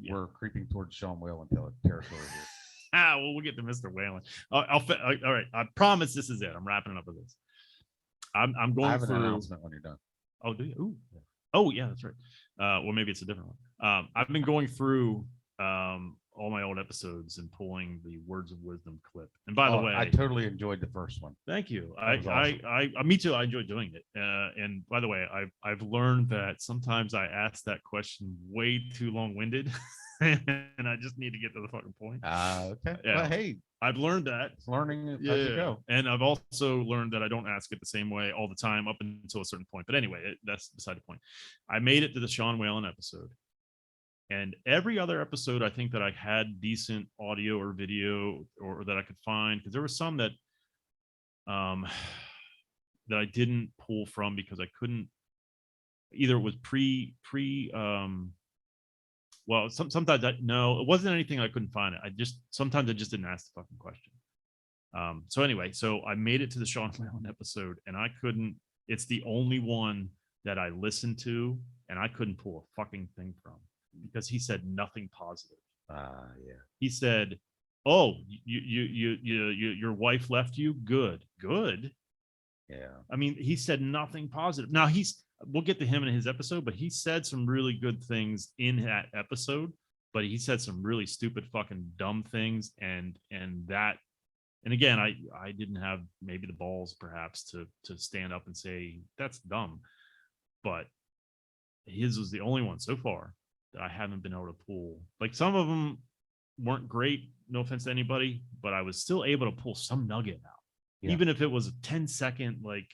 We're creeping towards Sean Whalen territory here. Well, we'll get to Mr. Whalen. All right. I promise this is it. I'm wrapping it up with this. I'm going I have an through. announcement when you're done. Oh, do you? Ooh. Oh, yeah, that's right. Well, maybe it's a different one. I've been going through all my old episodes and pulling the Words of Wisdom clip. And by the way, I totally enjoyed the first one. thank you. Awesome. Me too. I enjoy doing it. And by the way, I've learned that sometimes I ask that question way too long-winded, and I just need to get to the fucking point. Okay. Yeah. Well, hey, I've learned that. it's learning as Yeah. you go. And I've also learned that I don't ask it the same way all the time up until a certain point. But anyway, that's beside the point. I made it to the Sean Whalen episode. And every other episode, I think that I had decent audio or video or that I could find, because there were some that that I didn't pull from because I couldn't. Either it was well, sometimes no, it wasn't anything I couldn't find it. Sometimes I just didn't ask the fucking question. So anyway, so I made it to the Sean Whalen episode, and I couldn't. It's the only one that I listened to, and I couldn't pull a fucking thing from, because he said nothing positive. Yeah. He said oh, your wife left you. Good. Yeah. I mean, he said nothing positive. Now we'll get to him in his episode, but he said some really good things in that episode, but he said some really stupid fucking dumb things. And again, I didn't have maybe the balls perhaps to stand up and say that's dumb, but his was the only one so far that I haven't been able to pull. Like some of them weren't great, no offense to anybody, but I was still able to pull some nugget out. Yeah. Even if it was a 10-second, like,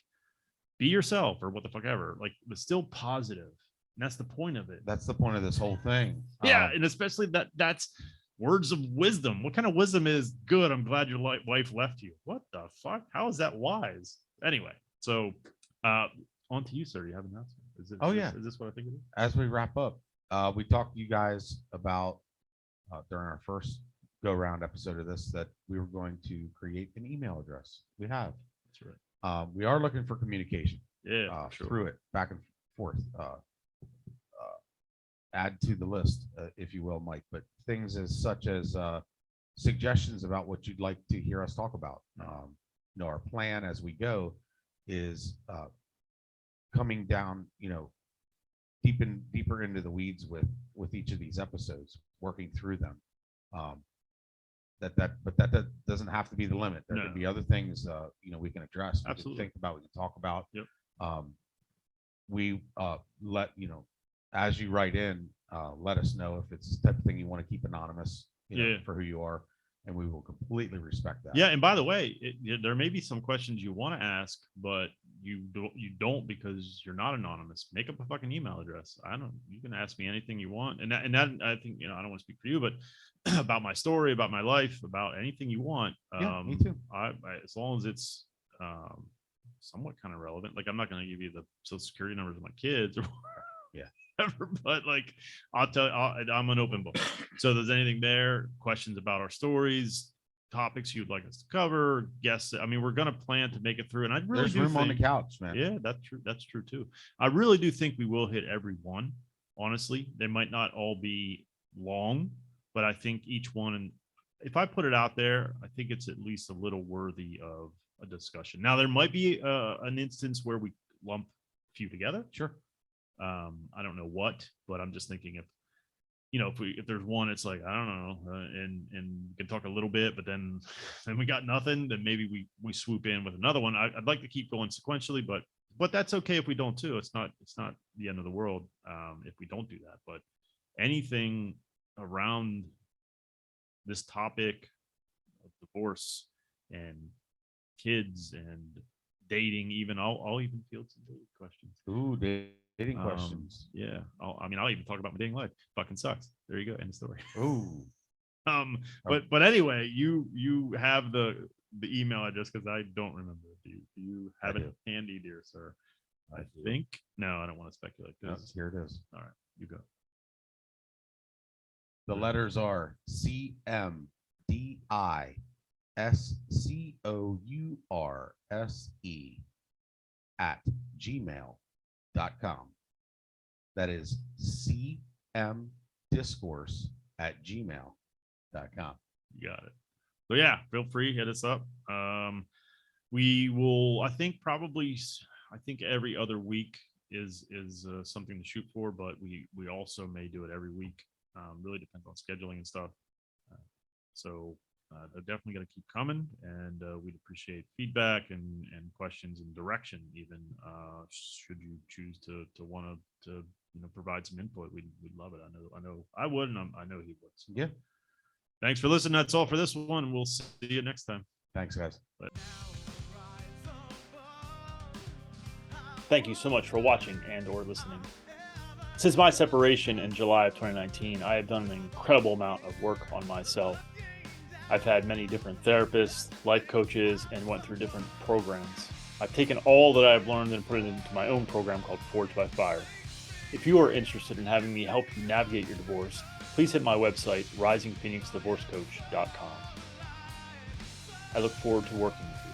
be yourself or what the fuck ever, like, it was still positive. And that's the point of it. That's the point of this whole thing. Yeah. And especially that's words of wisdom. What kind of wisdom is good? I'm glad your wife left you. What the fuck? How is that wise? Anyway, so on to you, sir. You have an announcement. Is this what I think it is? As we wrap up, we talked to you guys about during our first go-round episode of this that we were going to create an email address. We have. That's right. We are looking for communication. Yeah, sure. Through it, back and forth. Add to the list, if you will, Mike. But things such as suggestions about what you'd like to hear us talk about. Our plan as we go is coming down, deeper into the weeds with each of these episodes, working through them. But that doesn't have to be the limit. There could be other things we can address, we can think about, we can talk about. Yep. We let as you write in, let us know if it's the type of thing you want to keep anonymous, for who you are, and we will completely respect that. Yeah, and by the way, there may be some questions you want to ask, but you don't because you're not anonymous. Make up a fucking email address. You can ask me anything you want, and that I think I don't want to speak for you, but about my story, about my life, about anything you want. Yeah, me too. I as long as it's somewhat kind of relevant. Like I'm not going to give you the social security numbers of my kids or whatever, but like I'm an open book. So if there's anything there, questions about our stories, topics you'd like us to cover, guests. I mean, we're going to plan to make it through, and I really There's room on the couch, man. Yeah, that's true too. I really do think we will hit every one. Honestly, they might not all be long, but I think each one, and if I put it out there, I think it's at least a little worthy of a discussion. Now, there might be an instance where we lump a few together. Sure. I don't know what, but I'm just thinking if there's one, it's like, I don't know, and we can talk a little bit, but then we got nothing, then maybe we swoop in with another one. I'd like to keep going sequentially, but that's okay if we don't too. It's not the end of the world if we don't do that. But anything around this topic of divorce and kids and dating, even I'll even field some dating questions. Ooh, dating questions. Yeah, I'll even talk about my dating life. Fucking sucks. There you go. End of story. Ooh. But anyway, you have the email address because I don't remember. Do you have it handy, dear sir? I think. No, I don't want to speculate. No, here it is. All right, you go. The letters are CMDISCOURSE@gmail.com. That is cmdiscourse@gmail.com. You got it. So yeah, feel free, hit us up. We will, I think every other week is something to shoot for, but we also may do it every week. Really depends on scheduling and stuff. So they're definitely going to keep coming, and we'd appreciate feedback and questions and direction. Even should you choose to want to provide some input, we'd love it. I know I would, and I know he would. So yeah. Thanks for listening. That's all for this one. We'll see you next time. Thanks, guys. Bye. Thank you so much for watching and/or listening. Since my separation in July of 2019, I have done an incredible amount of work on myself. I've had many different therapists, life coaches, and went through different programs. I've taken all that I've learned and put it into my own program called Forged by Fire. If you are interested in having me help you navigate your divorce, please hit my website, risingphoenixdivorcecoach.com. I look forward to working with you.